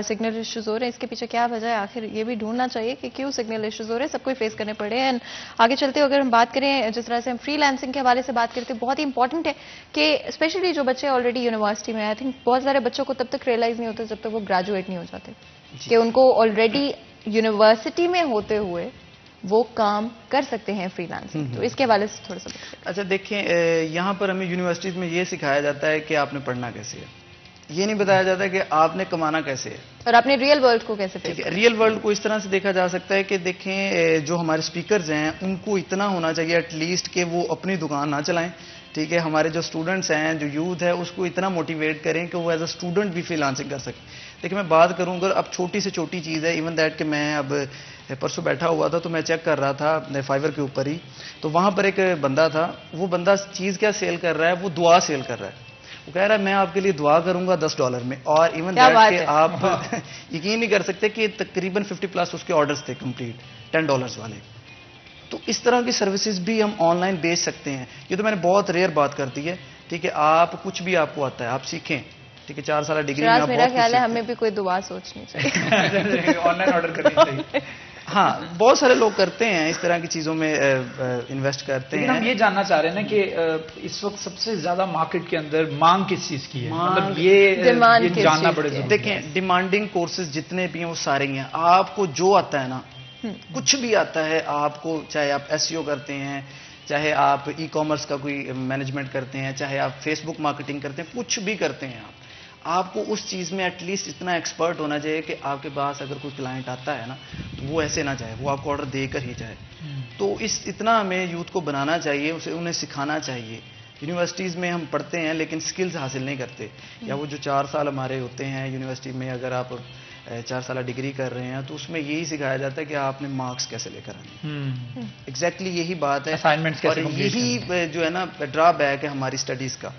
سگنل ایشوز ہو رہے ہیں. اس کے پیچھے کیا وجہ ہے آخر یہ بھی ڈھونڈنا چاہیے کہ کیوں سگنل ایشوز ہو رہے ہیں. سب کو فیس کرنے پڑے ہیں. آگے چلتے ہوئے اگر ہم بات کریں جس طرح سے ہم فری لانسنگ کے حوالے سے بات کرتے ہیں، بہت ہی امپورٹنٹ ہے کہ اسپیشلی جو بچے آلریڈی یونیورسٹی میں، آئی تھنک بہت سارے بچوں کو تب تک ریئلائز نہیں ہوتا جب تک وہ گریجویٹ نہیں ہو جاتے کہ ان کو آلریڈی یونیورسٹی میں ہوتے ہوئے وہ کام کر سکتے ہیں فری لانسنگ. تو اس کے حوالے سے تھوڑا سا بتائیں. اچھا دیکھیں، یہاں پر ہمیں یونیورسٹیز میں یہ سکھایا جاتا ہے کہ آپ نے پڑھنا کیسے ہے، یہ نہیں بتایا جاتا کہ آپ نے کمانا کیسے ہے اور اپنے ریئل ورلڈ کو کیسے فیس کریں. ریئل ورلڈ کو اس طرح سے دیکھا جا سکتا ہے کہ دیکھیں جو ہمارے اسپیکرز ہیں ان کو اتنا ہونا چاہیے ایٹ لیسٹ کہ وہ اپنی دکان نہ چلائیں. ٹھیک ہے، ہمارے جو اسٹوڈنٹس ہیں، جو یوتھ ہے، اس کو اتنا موٹیویٹ کریں کہ وہ ایز اے اسٹوڈنٹ بھی فری لانسنگ کر سکیں. دیکھیں میں بات کروں اگر اب چھوٹی سے چھوٹی چیز ہے، ایون دیٹ کہ میں اب پرسوں بیٹھا ہوا تھا تو میں چیک کر رہا تھا فائیور کے اوپر ہی، تو وہاں پر ایک بندہ تھا. وہ بندہ چیز کیا سیل کر رہا ہے، وہ دعا سیل کر رہا ہے. وہ کہہ رہا ہے میں آپ کے لیے دعا کروں گا $10 میں. اور ایون دیٹ کہ آپ یقین نہیں کر سکتے کہ تقریباً 50+ اس کے آرڈرز تھے کمپلیٹ $10 والے. تو اس طرح کی سروسز بھی ہم آن لائن بیچ سکتے ہیں. یہ تو میں نے بہت ریئر بات کر دی ہے. ٹھیک ہے، آپ کچھ بھی آپ کو آتا ہے آپ سیکھیں. ٹھیک ہے، 4 سالہ ڈگری میں میرا خیال ہے ہمیں بھی کوئی دعا سوچنی چاہیے، آن لائن آرڈر کرنی چاہیے. ہاں بہت سارے لوگ کرتے ہیں اس طرح کی چیزوں میں انویسٹ کرتے ہیں. لیکن ہم یہ جاننا چاہ رہے ہیں نا کہ اس وقت سب سے زیادہ مارکیٹ کے اندر مانگ کس چیز کی ہے، مطلب یہ جاننا پڑے گا. دیکھیں ڈیمانڈنگ کورسز جتنے بھی ہیں وہ سارے ہی ہیں. آپ کو جو آتا ہے نا، کچھ بھی آتا ہے آپ کو، چاہے آپ SEO کرتے ہیں، چاہے آپ ای کامرس کا کوئی مینجمنٹ کرتے ہیں، چاہے آپ فیس بک مارکیٹنگ کرتے ہیں، کچھ بھی کرتے ہیں آپ کو اس چیز میں ایٹ لیسٹ اتنا ایکسپرٹ ہونا چاہیے کہ آپ کے پاس اگر کوئی کلائنٹ آتا ہے نا تو وہ ایسے نہ جائے، وہ آپ کو آرڈر دے کر ہی جائے. تو اتنا ہمیں یوتھ کو بنانا چاہیے، انہیں سکھانا چاہیے. یونیورسٹیز میں ہم پڑھتے ہیں لیکن سکلز حاصل نہیں کرتے. یا وہ جو 4 سال ہمارے ہوتے ہیں یونیورسٹی میں، اگر آپ 4 سالہ ڈگری کر رہے ہیں تو اس میں یہی سکھایا جاتا ہے کہ آپ نے مارکس کیسے لے کر آنے. ایگزیکٹلی یہی بات ہے، اور یہی جو ہے نا ڈرا بیک ہے ہماری اسٹڈیز کا.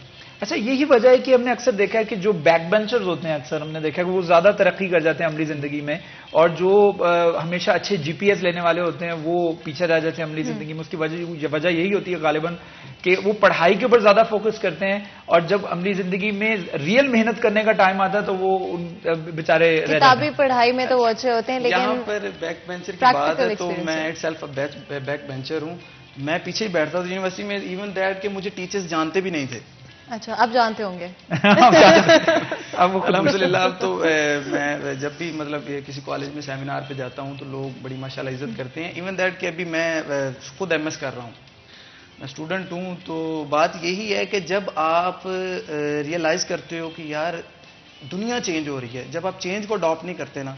اچھا یہی وجہ ہے کہ ہم نے اکثر دیکھا ہے کہ جو بیک بینچرز ہوتے ہیں، اکثر ہم نے دیکھا ہے کہ وہ زیادہ ترقی کر جاتے ہیں عملی زندگی میں، اور جو ہمیشہ اچھے GPS لینے والے ہوتے ہیں وہ پیچھے رہ جاتے ہیں عملی زندگی میں. اس کی وجہ یہی ہوتی ہے غالباً کہ وہ پڑھائی کے اوپر زیادہ فوکس کرتے ہیں، اور جب عملی زندگی میں ریئل محنت کرنے کا ٹائم آتا ہے تو وہ بیچارے کتابی پڑھائی میں تو وہ اچھے ہوتے ہیں. لیکن یہاں پر بیک بینچر کی بات ہے تو میں اٹ سیلف بیک بینچر ہوں. میں پیچھے ہی بیٹھتا تھا یونیورسٹی میں، ایون دیٹ کہ مجھے ٹیچرز جانتے بھی نہیں تھے. اچھا اب جانتے ہوں گے. اب الحمدللہ اب تو میں جب بھی مطلب کسی کالج میں سیمینار پہ جاتا ہوں تو لوگ بڑی ماشاءاللہ عزت کرتے ہیں. ایون دیٹ کہ ابھی میں خود MS کر رہا ہوں، میں اسٹوڈنٹ ہوں. تو بات یہی ہے کہ جب آپ ریئلائز کرتے ہو کہ یار دنیا چینج ہو رہی ہے، جب آپ چینج کو اڈاپٹ نہیں کرتے نا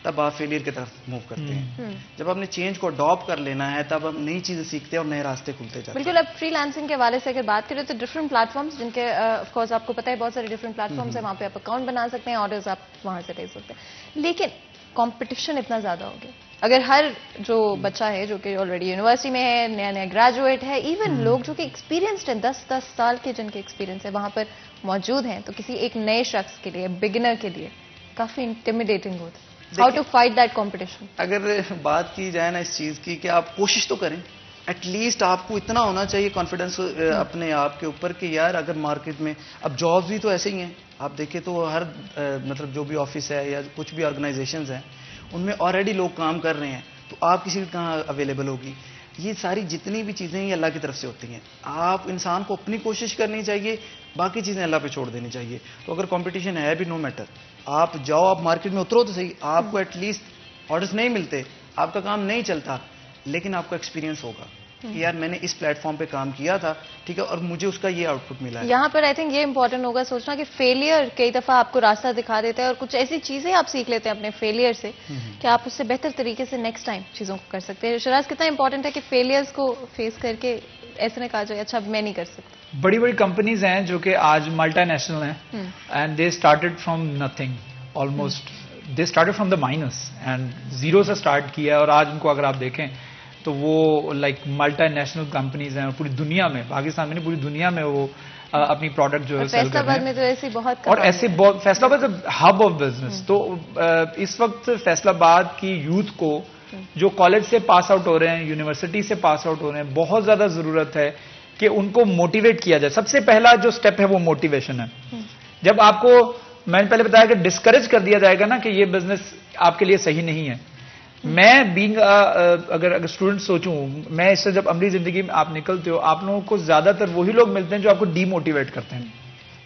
تب آپ فیلئر کی طرف موو کرتے ہیں. جب آپ نے چینج کو اڈاپٹ کر لینا ہے تب آپ نئی چیزیں سیکھتے ہیں اور نئے راستے کھلتے جاتے ہیں. بالکل. اب فری لانسنگ کے حوالے سے اگر بات کریں تو ڈفرنٹ پلیٹ فارمس جن کے آف کورس آپ کو پتہ ہے بہت سارے ڈفرنٹ پلیٹ فارمس ہیں, وہاں پہ آپ اکاؤنٹ بنا سکتے ہیں, آرڈرز آپ وہاں سے لے سکتے ہیں, لیکن کمپٹیشن اتنا زیادہ ہو گیا. اگر ہر جو بچہ ہے جو کہ آلریڈی یونیورسٹی میں ہے, نیا نیا گریجویٹ ہے, ایون لوگ جو کہ ایکسپیرینسڈ ہیں 10 سال کے جن کے ایکسپیرینس ہے وہاں پر موجود ہیں, تو کسی ایک نئے شخص کے لیے, بگنر کے لیے کافی انٹیمیڈیٹنگ ہوتا ہے. How to fight that competition? اگر بات کی جائے نا اس چیز کی کہ آپ کوشش تو کریں, ایٹ لیسٹ آپ کو اتنا ہونا چاہیے کانفیڈنس اپنے آپ کے اوپر کہ یار اگر مارکیٹ میں اب جابس بھی تو ایسے ہی ہیں, آپ دیکھیں تو ہر مطلب جو بھی آفس ہے یا کچھ بھی آرگنائزیشنز ہیں ان میں آلریڈی لوگ کام کر رہے ہیں, تو آپ کسی کہاں اویلیبل ہوگی. یہ ساری جتنی بھی چیزیں یہ اللہ کی طرف سے ہوتی ہیں. آپ انسان کو اپنی کوشش کرنی چاہیے, باقی چیزیں اللہ پہ چھوڑ دینی چاہیے. تو اگر کمپٹیشن ہے بھی, نو میٹر, آپ جاؤ, آپ مارکیٹ میں اترو تو صحیح. آپ کو ایٹ لیسٹ آرڈرز نہیں ملتے, آپ کا کام نہیں چلتا, لیکن آپ کو ایکسپیرینس ہوگا کہ یار میں نے اس پلیٹ فارم پہ کام کیا تھا, ٹھیک ہے, اور مجھے اس کا یہ آؤٹ پٹ ملا ہے. یہاں پر آئی تھنک یہ امپورٹنٹ ہوگا سوچنا کہ فیلئر کئی دفعہ آپ کو راستہ دکھا دیتا ہے, اور کچھ ایسی چیزیں آپ سیکھ لیتے ہیں اپنے فیلئر سے کہ آپ اس سے بہتر طریقے سے نیکسٹ ٹائم چیزوں کو کر سکتے ہیں. شراز, کتنا امپورٹنٹ ہے کہ فیلئرز کو فیس کر کے ایسے نہ کہا جائے اچھا میں نہیں کر سکتا. بڑی بڑی کمپنیز ہیں جو کہ آج ملٹی نیشنل ہیں, and they started from nothing, almost they started from the minus, and zero سے اسٹارٹ کیا, اور آج ان کو اگر آپ دیکھیں تو وہ لائک ملٹی نیشنل کمپنیز ہیں, اور پوری دنیا میں, پاکستان میں نہیں پوری دنیا میں وہ اپنی پروڈکٹ جو ہے سیل کر رہے ہیں. میں تو ایسی بہت اور ایسے بہت, فیصلہ آباد ہب آف بزنس. تو اس وقت فیصلہ آباد کی یوتھ کو جو کالج سے پاس آؤٹ ہو رہے ہیں, یونیورسٹی سے پاس آؤٹ ہو رہے ہیں, بہت زیادہ ضرورت ہے کہ ان کو موٹیویٹ کیا جائے. سب سے پہلا جو سٹیپ ہے وہ موٹیویشن ہے. جب آپ کو میں نے پہلے بتایا کہ ڈسکریج کر دیا جائے گا نا کہ یہ بزنس آپ کے لیے صحیح نہیں ہے. میں بینگ اگر اسٹوڈنٹ سوچوں, میں اس سے جب عملی زندگی میں آپ نکلتے ہو, آپ لوگوں کو زیادہ تر وہی لوگ ملتے ہیں جو آپ کو ڈی موٹیویٹ کرتے ہیں,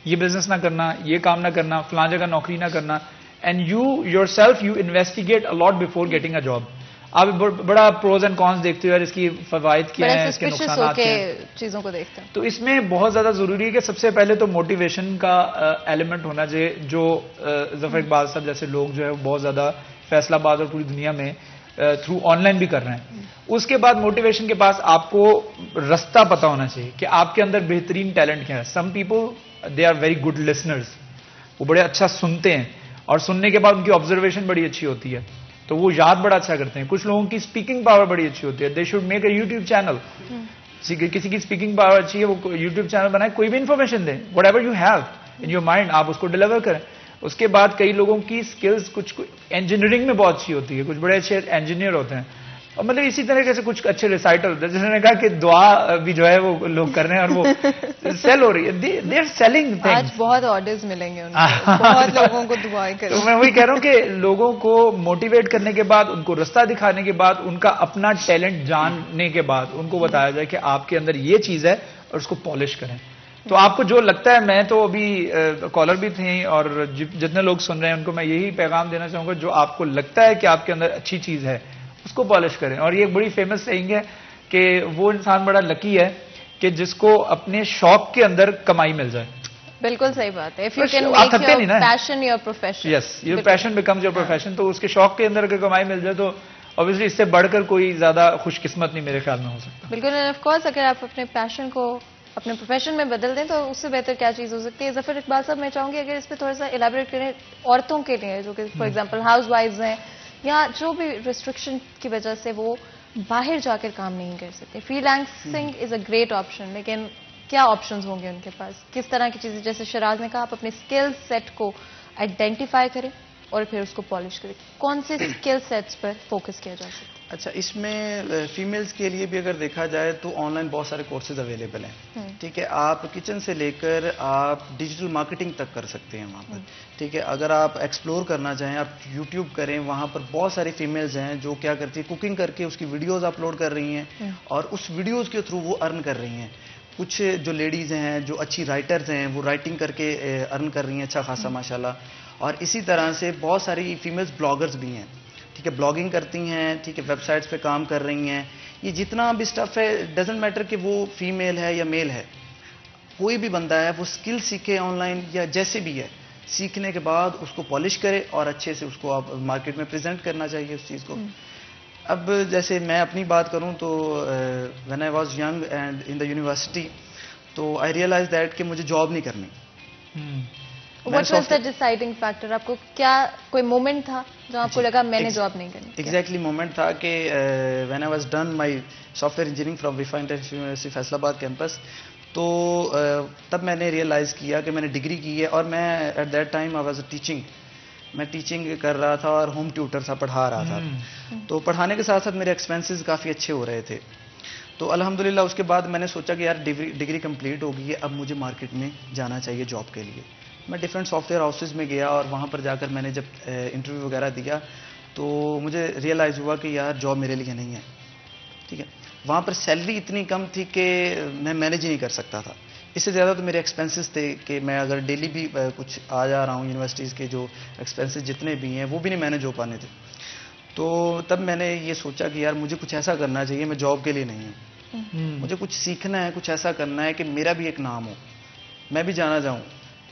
یہ بزنس نہ کرنا, یہ کام نہ کرنا, فلاں جگہ نوکری نہ کرنا, and you your self you investigate allot before getting a job. آپ بڑا پروز اینڈ کونس دیکھتے ہو, یار اس کی فوائد کیا ہیں, اس کے نقصانات کیا ہیں, چیزوں کو دیکھتے ہیں. تو اس میں بہت زیادہ ضروری ہے کہ سب سے پہلے تو موٹیویشن کا ایلیمنٹ ہونا چاہیے, جو ظفر اقبال صاحب جیسے لوگ جو ہے بہت زیادہ فیصلہ آباد اور پوری دنیا میں تھرو آن لائن بھی کر رہے ہیں. اس کے بعد موٹیویشن کے پاس آپ کو رستہ پتا ہونا چاہیے کہ آپ کے اندر بہترین ٹیلنٹ کیا ہے. Some people they are very good listeners, وہ بڑے اچھا سنتے ہیں, اور سننے کے بعد ان کی آبزرویشن بڑی اچھی ہوتی ہے, تو وہ یاد بڑا اچھا کرتے ہیں. کچھ لوگوں کی اسپیکنگ پاور بڑی اچھی ہوتی ہے, they should make a YouTube channel. کسی کی اسپیکنگ پاور اچھی ہے, وہ یوٹیوب چینل بنائے, کوئی بھی انفارمیشن دیں, what ever you have in your mind, آپ اس کو ڈیلیور کریں. اس کے بعد کئی لوگوں کی سکلز کچھ انجینئرنگ میں بہت اچھی ہوتی ہے, کچھ بڑے اچھے انجینئر ہوتے ہیں, اور مطلب اسی طریقے سے کچھ اچھے ریسائٹر ہوتے ہیں. جس نے کہا کہ دعا بھی جو ہے وہ لوگ کر رہے ہیں, اور وہ سیل ہو رہی ہے, دے آر سیلنگ تھنگز. آج بہت آرڈرز ملیں گے ان کو, بہت لوگوں کو دعائیں کریں. تو میں وہی کہہ رہا ہوں کہ لوگوں کو موٹیویٹ کرنے کے بعد, ان کو رستہ دکھانے کے بعد, ان کا اپنا ٹیلنٹ جاننے کے بعد ان کو بتایا جائے کہ آپ کے اندر یہ چیز ہے, اور اس کو پالش کریں. تو آپ کو جو لگتا ہے, میں تو ابھی کالر بھی تھیں, اور جتنے لوگ سن رہے ہیں ان کو میں یہی پیغام دینا چاہوں گا, جو آپ کو لگتا ہے کہ آپ کے اندر اچھی چیز ہے اس کو پالش کریں. اور یہ ایک بڑی فیمس سیئنگ ہے کہ وہ انسان بڑا لکی ہے کہ جس کو اپنے شوق کے اندر کمائی مل جائے. بالکل صحیح بات ہے. If you can آپ make تھکتے نہیں your نا, passion your profession. Yes, your passion becomes your profession. تو اس کے شوق کے اندر اگر کمائی مل جائے تو obviously اس سے بڑھ کر کوئی زیادہ خوش قسمت نہیں میرے خیال میں ہو سکتا. بالکل. اینڈ آف کورس اگر آپ اپنے پیشن کو اپنے پروفیشن میں بدل دیں تو اس سے بہتر کیا چیز ہو سکتی ہے. ظفر اقبال صاحب, میں چاہوں گی اگر اس پہ تھوڑا سا الیبوریٹ کریں, عورتوں کے لیے جو کہ فار ایگزامپل ہاؤس وائفز ہیں, یا جو بھی ریسٹرکشن کی وجہ سے وہ باہر جا کر کام نہیں کر سکتے. Free lancing is a great option, لیکن کیا آپشنز ہوں گے ان کے پاس, کس طرح کی چیزیں, جیسے شراز نے کہا آپ اپنے اسکل سیٹ کو آئیڈینٹیفائی کریں اور پھر اس کو پالش کریں, کون سے اسکل سیٹس پر فوکس کیا جا سکتا ہے؟ اچھا, اس میں فیمیلز کے لیے بھی اگر دیکھا جائے تو آن لائن بہت سارے کورسز اویلیبل ہیں. ٹھیک ہے, آپ کچن سے لے کر آپ ڈیجیٹل مارکیٹنگ تک کر سکتے ہیں وہاں پر. ٹھیک ہے, اگر آپ ایکسپلور کرنا چاہیں, آپ یوٹیوب کریں, وہاں پر بہت ساری فیمیلز ہیں جو کیا کرتی ہیں, کوکنگ کر کے اس کی ویڈیوز اپلوڈ کر رہی ہیں, اور اس ویڈیوز کے تھرو وہ ارن کر رہی ہیں. کچھ جو لیڈیز ہیں جو اچھی رائٹرز ہیں وہ رائٹنگ کر کے ارن کر رہی ہیں اچھا خاصا ماشاءاللہ. اور اسی طرح سے بہت ساری فیمیلز بلاگرز بھی ہیں. ٹھیک ہے, بلاگنگ کرتی ہیں, ٹھیک ہے, ویب سائٹس پہ کام کر رہی ہیں. یہ جتنا بھی اسٹف ہے, ڈزنٹ میٹر کہ وہ فیمیل ہے یا میل ہے, کوئی بھی بندہ ہے وہ اسکل سیکھے آن لائن یا جیسے بھی ہے, سیکھنے کے بعد اس کو پالش کرے اور اچھے سے اس کو آپ مارکیٹ میں پریزنٹ کرنا چاہیے اس چیز کو. اب جیسے میں اپنی بات کروں تو when I was young and in the university تو آئی ریئلائز دیٹ کہ مجھے جاب نہیں کرنی. What was the deciding factor? آپ کو کیا کوئی مومنٹ تھا جو آپ کو لگا میں نے جاب نہیں کرنی؟ ایگزیکٹلی مومنٹ تھا کہ when I was done my soft ware engineering from وفا انٹرنیشنل یونیورسٹی فیصل آباد کیمپس، تو تب میں نے ریئلائز کیا کہ میں نے ڈگری کی ہے اور میں at that time I was teaching, میں ٹیچنگ کر رہا تھا اور ہوم ٹیوٹر تھا، پڑھا رہا تھا. تو پڑھانے کے ساتھ ساتھ میرے ایکسپینسز کافی اچھے ہو رہے تھے. تو الحمدللہ اس کے بعد میں نے سوچا کہ یار ڈگری کمپلیٹ ہو گئی ہے، اب مجھے مارکیٹ میں جانا چاہیے جاب کے لیے. میں ڈفرینٹ سافٹ ویئر ہاؤسز میں گیا اور وہاں پر جا کر میں نے جب انٹرویو وغیرہ دیا تو مجھے ریئلائز ہوا کہ یار جاب میرے لیے نہیں ہے. ٹھیک ہے، وہاں پر سیلری اتنی کم تھی کہ میں مینیج ہی نہیں کر سکتا تھا. اس سے زیادہ تو میرے ایکسپینسز تھے کہ میں اگر ڈیلی بھی کچھ آ جا رہا ہوں، یونیورسٹیز کے جو ایکسپینسز جتنے بھی ہیں وہ بھی نہیں مینیج ہو پانے تھے. تو تب میں نے یہ سوچا کہ یار مجھے کچھ ایسا کرنا چاہیے، میں جاب کے لیے نہیں ہوں، مجھے کچھ سیکھنا ہے، کچھ ایسا کرنا ہے کہ میرا بھی ایک نام ہو، میں بھی جانا چاہوں.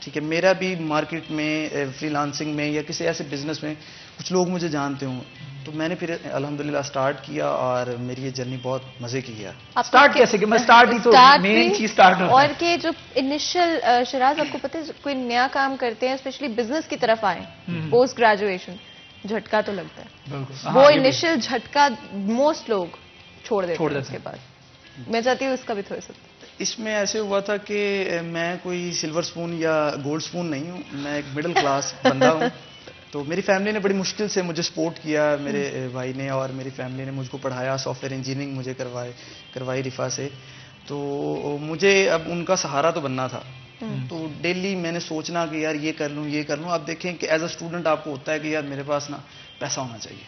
ٹھیک ہے، میرا بھی مارکیٹ میں فری لانسنگ میں یا کسی ایسے بزنس میں کچھ لوگ مجھے جانتے ہوں. تو میں نے پھر الحمدللہ سٹارٹ کیا اور میری یہ جرنی بہت مزے کی ہے. اسٹارٹ کیسے کہ میں اسٹارٹ ہی تو مین چیز اسٹارٹ ہو. اور کہ جو انیشل شراز آپ کو پتہ ہے کوئی نیا کام کرتے ہیں اسپیشلی بزنس کی طرف آئے پوسٹ گریجویشن، جھٹکا تو لگتا ہے. وہ انیشل جھٹکا موسٹ لوگ چھوڑ دیتے ہیں اس کے بعد. میں چاہتی ہوں اس کا بھی تھوڑا سا. اس میں ایسے ہوا تھا کہ میں کوئی سلور سپون یا گولڈ سپون نہیں ہوں، میں ایک مڈل کلاس بندہ ہوں. تو میری فیملی نے بڑی مشکل سے مجھے سپورٹ کیا، میرے بھائی نے اور میری فیملی نے مجھ کو پڑھایا، سافٹ ویئر انجینئرنگ مجھے کروائی رفا سے. تو مجھے اب ان کا سہارا تو بننا تھا. تو ڈیلی میں نے سوچنا کہ یار یہ کر لوں یہ کر لوں. آپ دیکھیں کہ ایز اے اسٹوڈنٹ آپ کو ہوتا ہے کہ یار میرے پاس نا پیسہ ہونا چاہیے،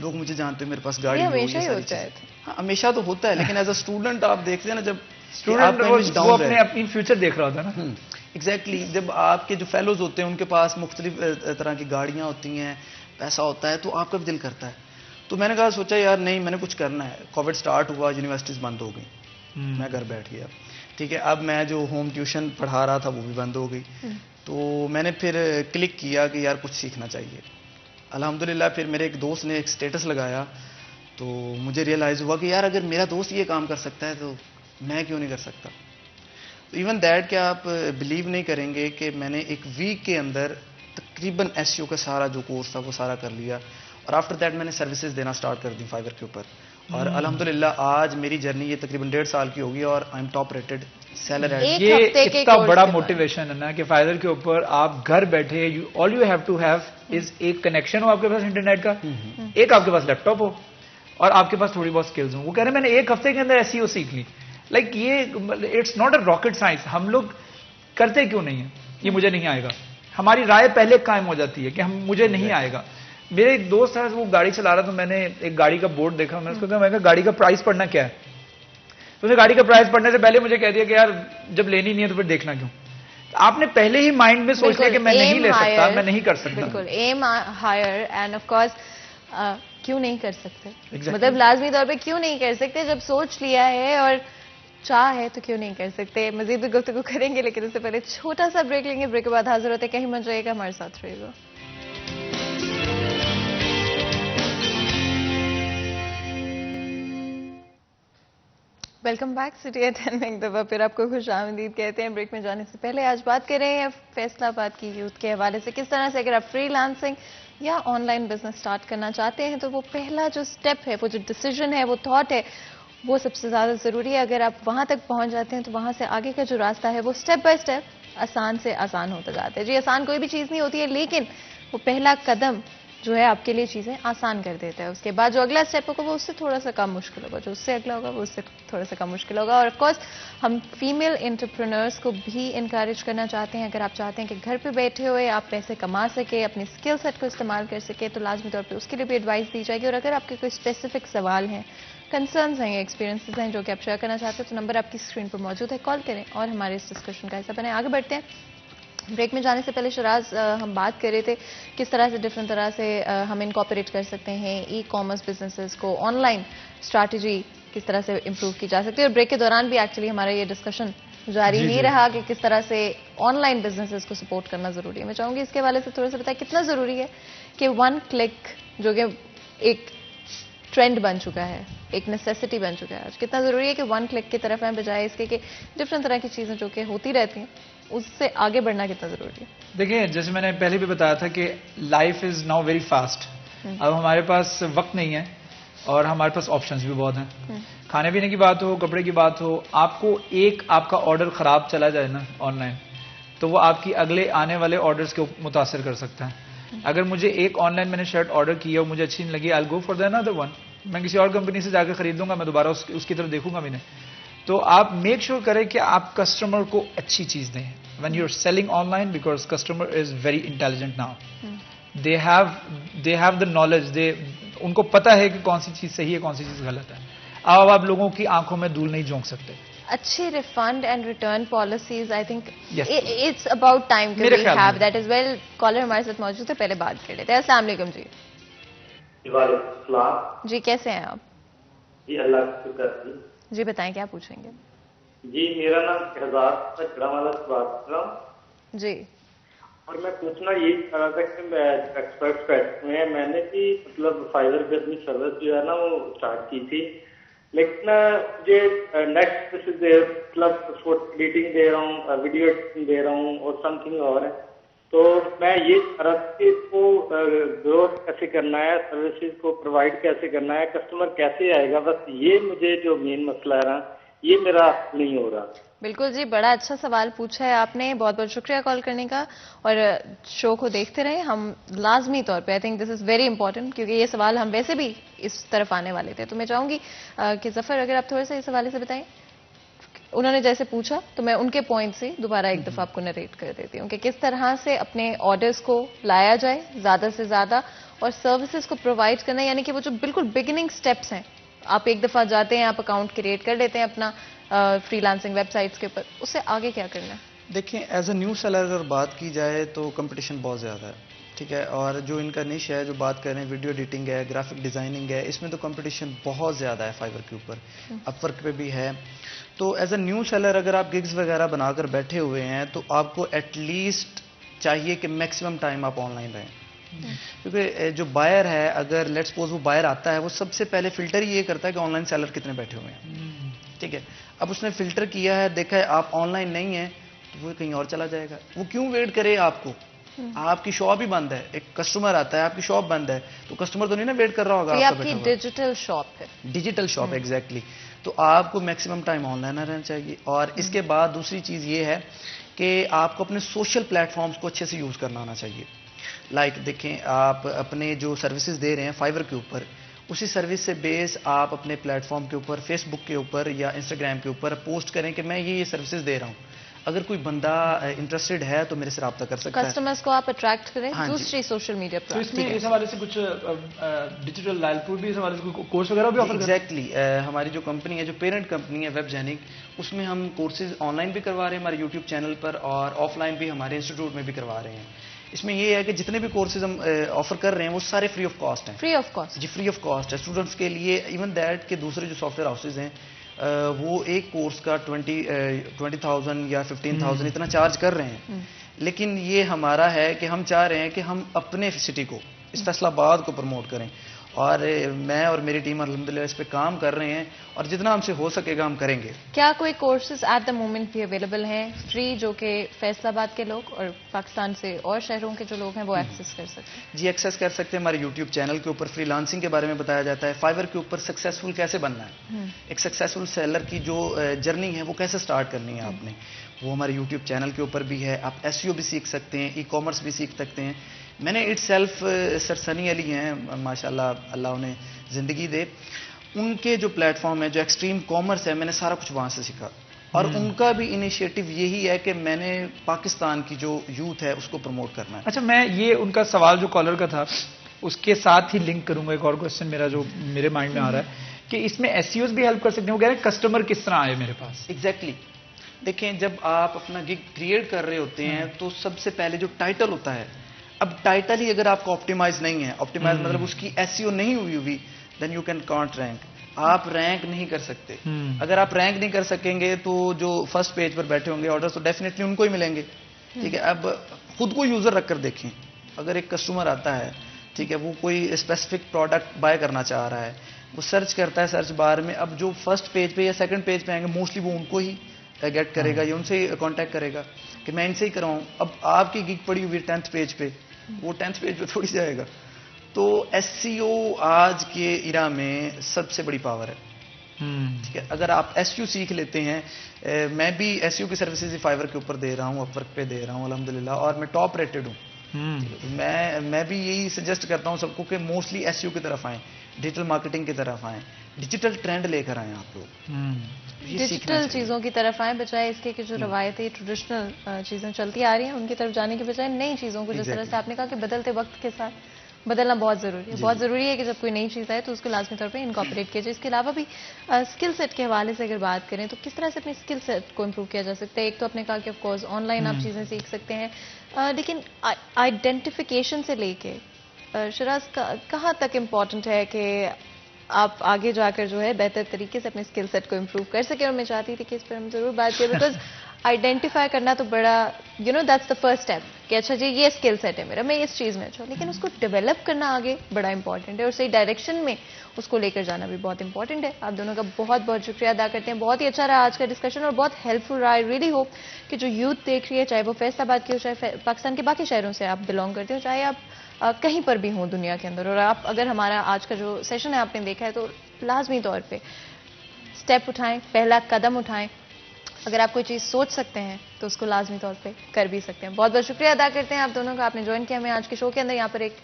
لوگ مجھے جانتے ہیں میرے پاس گاڑی ہو، یہ ساری چیزیں. ہاں ہمیشہ تو ہوتا ہے، لیکن ایز اے اسٹوڈنٹ آپ دیکھتے ہیں نا جب اسٹوڈنٹ وہ اپنی فیوچر دیکھ رہا ہوتا ہے نا. ایگزیکٹلی جب آپ کے جو فیلوز ہوتے ہیں ان کے پاس مختلف طرح کی گاڑیاں ہوتی ہیں، پیسہ ہوتا ہے، تو آپ کا بھی دل کرتا ہے. تو میں نے کہا سوچا یار نہیں میں نے کچھ کرنا ہے. کووڈ سٹارٹ ہوا، یونیورسٹیز بند ہو گئی، میں گھر بیٹھ گیا. ٹھیک ہے، اب میں جو ہوم ٹیوشن پڑھا رہا تھا وہ بھی بند ہو گئی. تو میں نے پھر کلک کیا کہ یار کچھ سیکھنا چاہیے. الحمدللہ پھر میرے ایک دوست نے ایک اسٹیٹس لگایا تو مجھے ریئلائز ہوا کہ یار اگر میرا دوست یہ کام کر سکتا ہے تو میں کیوں نہیں کر سکتا. ایون دیٹ کہ آپ بلیو نہیں کریں گے کہ میں نے ایک ویک کے اندر تقریباً ایس ای او کا سارا جو کورس تھا وہ سارا کر لیا اور آفٹر دیٹ میں نے سروسز دینا سٹارٹ کر دی فائور کے اوپر. اور الحمدللہ آج میری جرنی یہ تقریباً 1.5 سال کی ہوگی اور I am top rated seller. یہ اتنا بڑا موٹیویشن ہے نا کہ فائدر کے اوپر آپ گھر بیٹھے all you have to have is ایک کنیکشن ہو آپ کے پاس انٹرنیٹ کا، ایک آپ کے پاس لیپ ٹاپ ہو اور آپ کے پاس تھوڑی بہت اسکلز ہوں. وہ کہہ رہے ہیں میں نے 1 ہفتے کے اندر ایس ای او سیکھ لی. لائک یہ it's not a rocket science. ہم لوگ کرتے کیوں نہیں ہیں؟ یہ مجھے نہیں آئے گا، ہماری رائے پہلے قائم ہو جاتی ہے کہ مجھے نہیں آئے گا. میرے ایک دوست ہے وہ گاڑی چلا رہا تھا، میں نے ایک گاڑی کا بورڈ دیکھا، میں نے اس کو کہا گاڑی کا پرائز پڑھنا کیا ہے. تو نے گاڑی کا پرائز پڑھنے سے پہلے مجھے کہہ دیا کہ یار جب لینی نہیں ہے تو پھر دیکھنا کیوں. آپ نے پہلے ہی مائنڈ میں سوچ لیا کہ میں نہیں لے سکتا، میں نہیں کر سکتا. بالکل aim higher and of course کیوں نہیں کر سکتے، مطلب لازمی طور پہ کیوں نہیں کر سکتے. جب سوچ لیا ہے اور چاہ ہے تو کیوں نہیں کر سکتے. مزید بھی گفتگو کریں گے لیکن اس سے پہلے چھوٹا سا بریک لیں گے. بریک کے بعد حاضر ہوتے ہیں. کہیں مت جائے گا، ہمارے ساتھ رہے گا. ویلکم بیک سٹی ایٹ 10 میں ایک دفعہ پھر آپ کو خوش آمدید کہتے ہیں. بریک میں جانے سے پہلے آج بات کر رہے ہیں فیصلہ آباد کی یوتھ کے حوالے سے. کس طرح سے اگر آپ فری لانسنگ یا آن لائن بزنس سٹارٹ کرنا چاہتے ہیں تو وہ پہلا جو سٹیپ ہے، وہ جو ڈیسیجن ہے، وہ تھاٹ ہے، وہ سب سے زیادہ ضروری ہے. اگر آپ وہاں تک پہنچ جاتے ہیں تو وہاں سے آگے کا جو راستہ ہے وہ سٹیپ بائی سٹیپ آسان سے آسان ہوتا جاتا ہے. جی آسان کوئی بھی چیز نہیں ہوتی ہے، لیکن وہ پہلا قدم جو ہے آپ کے لیے چیزیں آسان کر دیتا ہے. اس کے بعد جو اگلا اسٹیپ ہوگا وہ اس سے تھوڑا سا کم مشکل ہوگا، جو اس سے اگلا ہوگا وہ اس سے تھوڑا سا کم مشکل ہوگا. اور آف کورس ہم فیمیل انٹرپرینورس کو بھی انکریج کرنا چاہتے ہیں. اگر آپ چاہتے ہیں کہ گھر پہ بیٹھے ہوئے آپ پیسے کما سکے، اپنی اسکل سیٹ کو استعمال کر سکے، تو لازمی طور پہ اس کے لیے بھی ایڈوائس دی جائے گی. اور اگر آپ کے کوئی اسپیسیفک سوال ہیں، کنسرنز ہیں یا ایکسپیرینسز ہیں جو کہ آپ شیئر کرنا چاہتے ہیں تو نمبر آپ کی اسکرین پر موجود ہے، کال کریں اور ہمارے اس ڈسکشن کا حصہ بنیں. آگے بڑھتے ہیں. بریک میں جانے سے پہلے شراز ہم بات کر رہے تھے کس طرح سے ڈفرینٹ طرح سے ہم انکارپوریٹ کر سکتے ہیں ای کامرس بزنسز کو، آن لائن اسٹریٹجی کس طرح سے امپروو کی جا سکتی ہے. اور بریک کے دوران بھی ایکچولی ہمارا یہ ڈسکشن جاری نہیں رہا کہ کس طرح سے آن لائن بزنسز کو سپورٹ کرنا ضروری ہے. میں چاہوں گی اس کے حوالے سے تھوڑا سا بتائیں کتنا ضروری ہے کہ 1 کلک جو کہ ایک ٹرینڈ بن چکا ہے, ایک نیسیسٹی بن چکا ہے آج, کتنا ضروری ہے کہ 1 کلک کی طرف ہیں بجائے اس کے کہ ڈفرنٹ طرح کی چیزیں جو کہ ہوتی رہتی ہیں اس سے آگے بڑھنا کتنا ضروری ہے؟ دیکھیں جیسے میں نے پہلے بھی بتایا تھا کہ life is now very fast. اب ہمارے پاس وقت نہیں ہے اور ہمارے پاس آپشنز بھی بہت ہیں. کھانے پینے کی بات ہو, کپڑے کی بات ہو, آپ کو ایک آپ کا آرڈر خراب چلا جائے نا آن لائن تو وہ آپ کی اگلے آنے والے آرڈرز کو متاثر کر سکتا ہے. اگر مجھے ایک آن لائن میں نے شرٹ آرڈر کی اور مجھے اچھی نہیں لگی, آئی go for the another one, میں کسی اور کمپنی سے جا کے خریدوں گا, میں دوبارہ اس کی طرف دیکھوں گا بھی نہیں. تو آپ میک شیور کریں کہ آپ کسٹمر کو اچھی چیز دیں when you're selling online, because customer is very intelligent now. They have the knowledge, ان کو پتا ہے کہ کون سی چیز صحیح ہے کون سی چیز غلط ہے. اب آپ لوگوں کی آنکھوں میں دھول نہیں جھونک سکتے. اچھی refund and return policies I think it's about time کہ we have that as well. Caller ہمارے ساتھ موجود ہے, پہلے بات کر لیتے ہیں. السلام علیکم جی. وعلیکم السلام جی کیسے ہیں آپ؟ جی اللہ کا شکر. جی بتائیں کیا پوچھیں گے؟ جی میرا نام شہزاد چڑا والا سے بات کر رہا ہوں جی. اور میں پوچھنا یہ چاہ رہا تھا کہ ایکسپرٹ میں نے بھی مطلب فائبر پہ اپنی سروس جو ہے نا وہ اسٹارٹ کی تھی, لیکن مجھے نیکسٹ مطلب فوٹو ایڈیٹنگ دے رہا ہوں, ویڈیو ایڈیٹنگ دے رہا ہوں اور سم تھنگ اور ہے. تو میں یہ چاہ رہا تھا کہ اس کو گروتھ کیسے کرنا ہے, سروسز کو پرووائڈ کیسے کرنا ہے, کسٹمر کیسے آئے گا, بس یہ مجھے جو مین مسئلہ ہے نا یہ میرا نہیں ہو رہا. بالکل جی, بڑا اچھا سوال پوچھا ہے آپ نے, بہت بہت شکریہ کال کرنے کا. اور شو کو دیکھتے رہیں, ہم لازمی طور پہ I think this is very important کیونکہ یہ سوال ہم ویسے بھی اس طرف آنے والے تھے. تو میں چاہوں گی کہ ظفر اگر آپ تھوڑا سا اس حوالے سے بتائیں. انہوں نے جیسے پوچھا تو میں ان کے پوائنٹ سے دوبارہ ایک دفعہ آپ کو نریٹ کر دیتی ہوں کہ کس طرح سے اپنے آرڈرز کو لایا جائے زیادہ سے زیادہ اور سروسز کو پرووائڈ کرنا, یعنی کہ وہ جو بالکل بگننگ سٹیپس ہیں, آپ ایک دفعہ جاتے ہیں, آپ اکاؤنٹ کریٹ کر لیتے ہیں اپنا فری لانسنگ ویب سائٹس کے اوپر, اس سے آگے کیا کرنا ہے؟ دیکھیں ایز اے نیو سیلر اگر بات کی جائے تو کمپٹیشن بہت زیادہ ہے, ٹھیک ہے. اور جو ان کا نش ہے جو بات کر رہے ہیں ویڈیو ایڈیٹنگ ہے, گرافک ڈیزائننگ ہے, اس میں تو کمپٹیشن بہت زیادہ ہے فائبر کے اوپر, اپ ورک پہ بھی ہے. تو ایز اے نیو سیلر اگر آپ گگز وغیرہ بنا کر بیٹھے ہوئے ہیں تو آپ کو ایٹ لیسٹ چاہیے کہ میکسیمم ٹائم آپ آن لائن رہیں, کیونکہ جو بائر ہے اگر لیٹ سپوز وہ بائر آتا ہے وہ سب سے پہلے فلٹر یہ کرتا ہے کہ آن لائن سیلر کتنے بیٹھے ہوئے ہیں, ٹھیک ہے. اب اس نے فلٹر کیا ہے, دیکھا ہے آپ آن لائن نہیں ہیں تو وہ کہیں اور چلا جائے گا. وہ کیوں ویٹ کرے آپ کو, آپ کی شاپ ہی بند ہے, ایک کسٹمر آتا ہے آپ کی شاپ بند ہے تو کسٹمر تو نہیں نا ویٹ کر رہا ہوگا. آپ کی ڈیجیٹل شاپ ہے, ڈیجیٹل شاپ ایگزیکٹلی. تو آپ کو میکسیمم ٹائم آن لائن رہنا چاہیے. اور اس کے بعد دوسری چیز یہ ہے کہ آپ کو اپنے سوشل پلیٹ فارمز کو اچھے سے یوز کرنا آنا چاہیے. لائک دیکھیں آپ اپنے جو سروسز دے رہے ہیں فائبر کے اوپر, اسی سروس سے بیس آپ اپنے پلیٹ فارم کے اوپر فیس بک کے اوپر یا انسٹاگرام کے اوپر پوسٹ کریں کہ میں یہ سروسز دے رہا ہوں. اگر کوئی بندہ انٹرسٹڈ ہے تو میرے سے رابطہ کر سکتا ہے. کسٹمرز کو آپ اٹریکٹ کریں دوسری سوشل میڈیا پر. اس میں اس حوالے سے کچھ ڈیجیٹل لائل پور بھی اس حوالے سے کورس وغیرہ بھی آفر کرتے ہیں. ایگزیکٹلی ہماری جو کمپنی ہے جو پیرنٹ کمپنی ہے ویب جینک, اس میں ہم کورسز آن لائن بھی کروا رہے ہیں ہمارے یوٹیوب چینل پر اور آف لائن بھی ہمارے انسٹیٹیوٹ میں بھی کروا رہے ہیں. اس میں یہ ہے کہ جتنے بھی کورسز ہم آفر کر رہے ہیں وہ سارے فری آف کاسٹ ہیں. Free of cost? جی فری آف کاسٹ ہے اسٹوڈنٹس کے لیے. ایون دیٹ کہ دوسرے جو سافٹ ویئر ہاؤسز ہیں وہ ایک کورس کا 20,000 یا 15,000 اتنا چارج کر رہے ہیں. لیکن یہ ہمارا ہے کہ ہم چاہ رہے ہیں کہ ہم اپنے سٹی کو, اس فیصل آباد کو پروموٹ کریں. اور میں اور میری ٹیم الحمدللہ اس پہ کام کر رہے ہیں اور جتنا ہم سے ہو سکے گا ہم کریں گے. کیا کوئی کورسز ایٹ دا مومنٹ بھی اویلیبل ہیں فری جو کہ فیصل آباد کے لوگ اور پاکستان سے اور شہروں کے جو لوگ ہیں وہ ایکسیس کر سکتے ہیں؟ جی ایکسیس کر سکتے ہیں. ہمارے یوٹیوب چینل کے اوپر فری لانسنگ کے بارے میں بتایا جاتا ہے, فائبر کے اوپر سکسیزفل کیسے بننا ہے, ایک سکسیزفل سیلر کی جو جرنی ہے وہ کیسے سٹارٹ کرنی ہے آپ نے, وہ ہمارے یوٹیوب چینل کے اوپر بھی ہے. آپ ایس ای او بھی سیکھ سکتے ہیں, ای کامرس بھی سیکھ سکتے ہیں. میں نے اٹ سیلف سر سنی علی ہیں ماشاءاللہ, اللہ انہیں زندگی دے, ان کے جو پلیٹ فارم ہے جو ایکسٹریم کامرس ہے میں نے سارا کچھ وہاں سے سیکھا. اور ان کا بھی انیشیٹو یہی ہے کہ میں نے پاکستان کی جو یوتھ ہے اس کو پروموٹ کرنا ہے. اچھا میں یہ ان کا سوال جو کالر کا تھا اس کے ساتھ ہی لنک کروں گا. ایک اور کوشچن میرا جو میرے مائنڈ میں آ رہا ہے کہ اس میں ایس ای اوز بھی ہیلپ کر سکتے ہیں. وہ کہہ رہے ہیں کسٹمر کس طرح آئے میرے پاس. ایگزیکٹلی دیکھیں جب آپ اپنا گگ کریٹ کر رہے ہوتے ہیں تو سب سے پہلے جو ٹائٹل ہوتا ہے, اب ٹائٹل ہی اگر آپ کا آپٹیمائز نہیں ہے, آپٹیمائز مطلب اس کی ایس ای او نہیں ہوئی then you can can't rank. آپ رینک نہیں کر سکتے. اگر آپ رینک نہیں کر سکیں گے تو جو فرسٹ پیج پر بیٹھے ہوں گے آرڈر تو ڈیفینیٹلی ان کو ہی ملیں گے. ٹھیک ہے, اب خود کو یوزر رکھ کر دیکھیں. اگر ایک کسٹمر آتا ہے, ٹھیک ہے, وہ کوئی اسپیسیفک پروڈکٹ بائی کرنا چاہ رہا ہے, وہ سرچ کرتا ہے سرچ بار میں, اب جو فرسٹ پیج پہ یا سیکنڈ پیج پہ آئیں گے موسٹلی وہ ان کو ہی گیٹ کرے گا یا ان سے ہی کانٹیکٹ کرے گا کہ میں ان سے ہی کراؤں. اب آپ کی گگ پڑی ہوئی 10th پیج پہ, وہ 10th پیج پہ تھوڑی جائے گا. تو ایس سی او آج کے ایرا میں سب سے بڑی پاور ہے. ٹھیک ہے, اگر آپ ایس یو سیکھ لیتے ہیں, میں بھی ایس یو کی سروسز فائیور کے اوپر دے رہا ہوں, اپ ورک پہ دے رہا ہوں الحمدللہ, اور میں ٹاپ ریٹڈ ہوں. میں بھی یہی سجیسٹ کرتا ہوں سب کو کہ موسٹلی ایس یو کی طرف آئیں, ڈیجیٹل مارکیٹنگ کی طرف آئیں, ڈیجیٹل ٹرینڈ لے کر آئیں آپ لوگ. ڈیجیٹل چیزوں کی طرف آئیں, بجائے اس کے کہ جو روایتی ٹریڈیشنل چیزیں چلتی آ رہی ہیں ان کی طرف جانے کے بجائے نئی چیزوں کو, جس طرح سے آپ نے کہا کہ بدلتے وقت کے ساتھ بدلنا بہت ضروری ہے. بہت ضروری ہے کہ جب کوئی نئی چیز آئے تو اس کو لازمی طور پہ انکارپوریٹ کیا جائے. اس کے علاوہ بھی اسکل سیٹ کے حوالے سے اگر بات کریں تو کس طرح سے اپنے اسکل سیٹ کو امپروو کیا جا سکتا ہے؟ ایک تو آپ نے کہا کہ آف کورس آن لائن آپ چیزیں سیکھ سکتے ہیں, لیکن آئیڈینٹیفیکیشن سے لے کے شراز کہاں تک امپورٹنٹ ہے کہ آپ آگے جا کر جو ہے بہتر طریقے سے اپنے اسکل سیٹ کو امپروو کر سکیں؟ اور میں چاہتی تھی کہ اس پر ہم ضرور بات کریں, بیکاز آئیڈینٹیفائی کرنا تو بڑا دیٹس دا فرسٹ اسٹیپ کہ اچھا جی یہ اسکل سیٹ ہے میرا, میں اس چیز میں اچھا ہوں, لیکن اس کو ڈیولپ کرنا آگے بڑا امپورٹنٹ ہے اور صحیح ڈائریکشن میں اس کو لے کر جانا بھی بہت امپورٹنٹ ہے. آپ دونوں کا بہت بہت شکریہ ادا کرتے ہیں. بہت ہی اچھا رہا آج کا ڈسکشن اور بہت ہیلپ فل رہا. آئی ریئلی ہوپ کہ جو یوتھ دیکھ رہی ہے, چاہے وہ فیصل آباد کی ہو, چاہے پاکستان کے باقی شہروں سے آپ بلانگ کرتے ہو, چاہے آپ کہیں پر بھی ہوں دنیا کے اندر, اور آپ اگر ہمارا آج کا جو سیشن ہے آپ نے دیکھا ہے تو لازمی طور پہ اسٹیپ اٹھائیں, پہلا قدم اٹھائیں. اگر آپ کوئی چیز سوچ سکتے ہیں تو اس کو لازمی طور پہ کر بھی سکتے ہیں. بہت بہت شکریہ ادا کرتے ہیں آپ دونوں کا, آپ نے جوائن کیا ہمیں آج کے شو کے اندر. یہاں پر ایک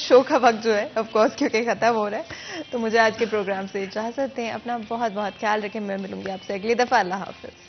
شو کا وقت جو ہے آف کورس کیونکہ ختم ہو رہا ہے, تو مجھے آج کے پروگرام سے اجازت دیں. اپنا بہت بہت خیال رکھیں. میں ملوں گی آپ سے اگلی دفعہ. اللہ حافظ.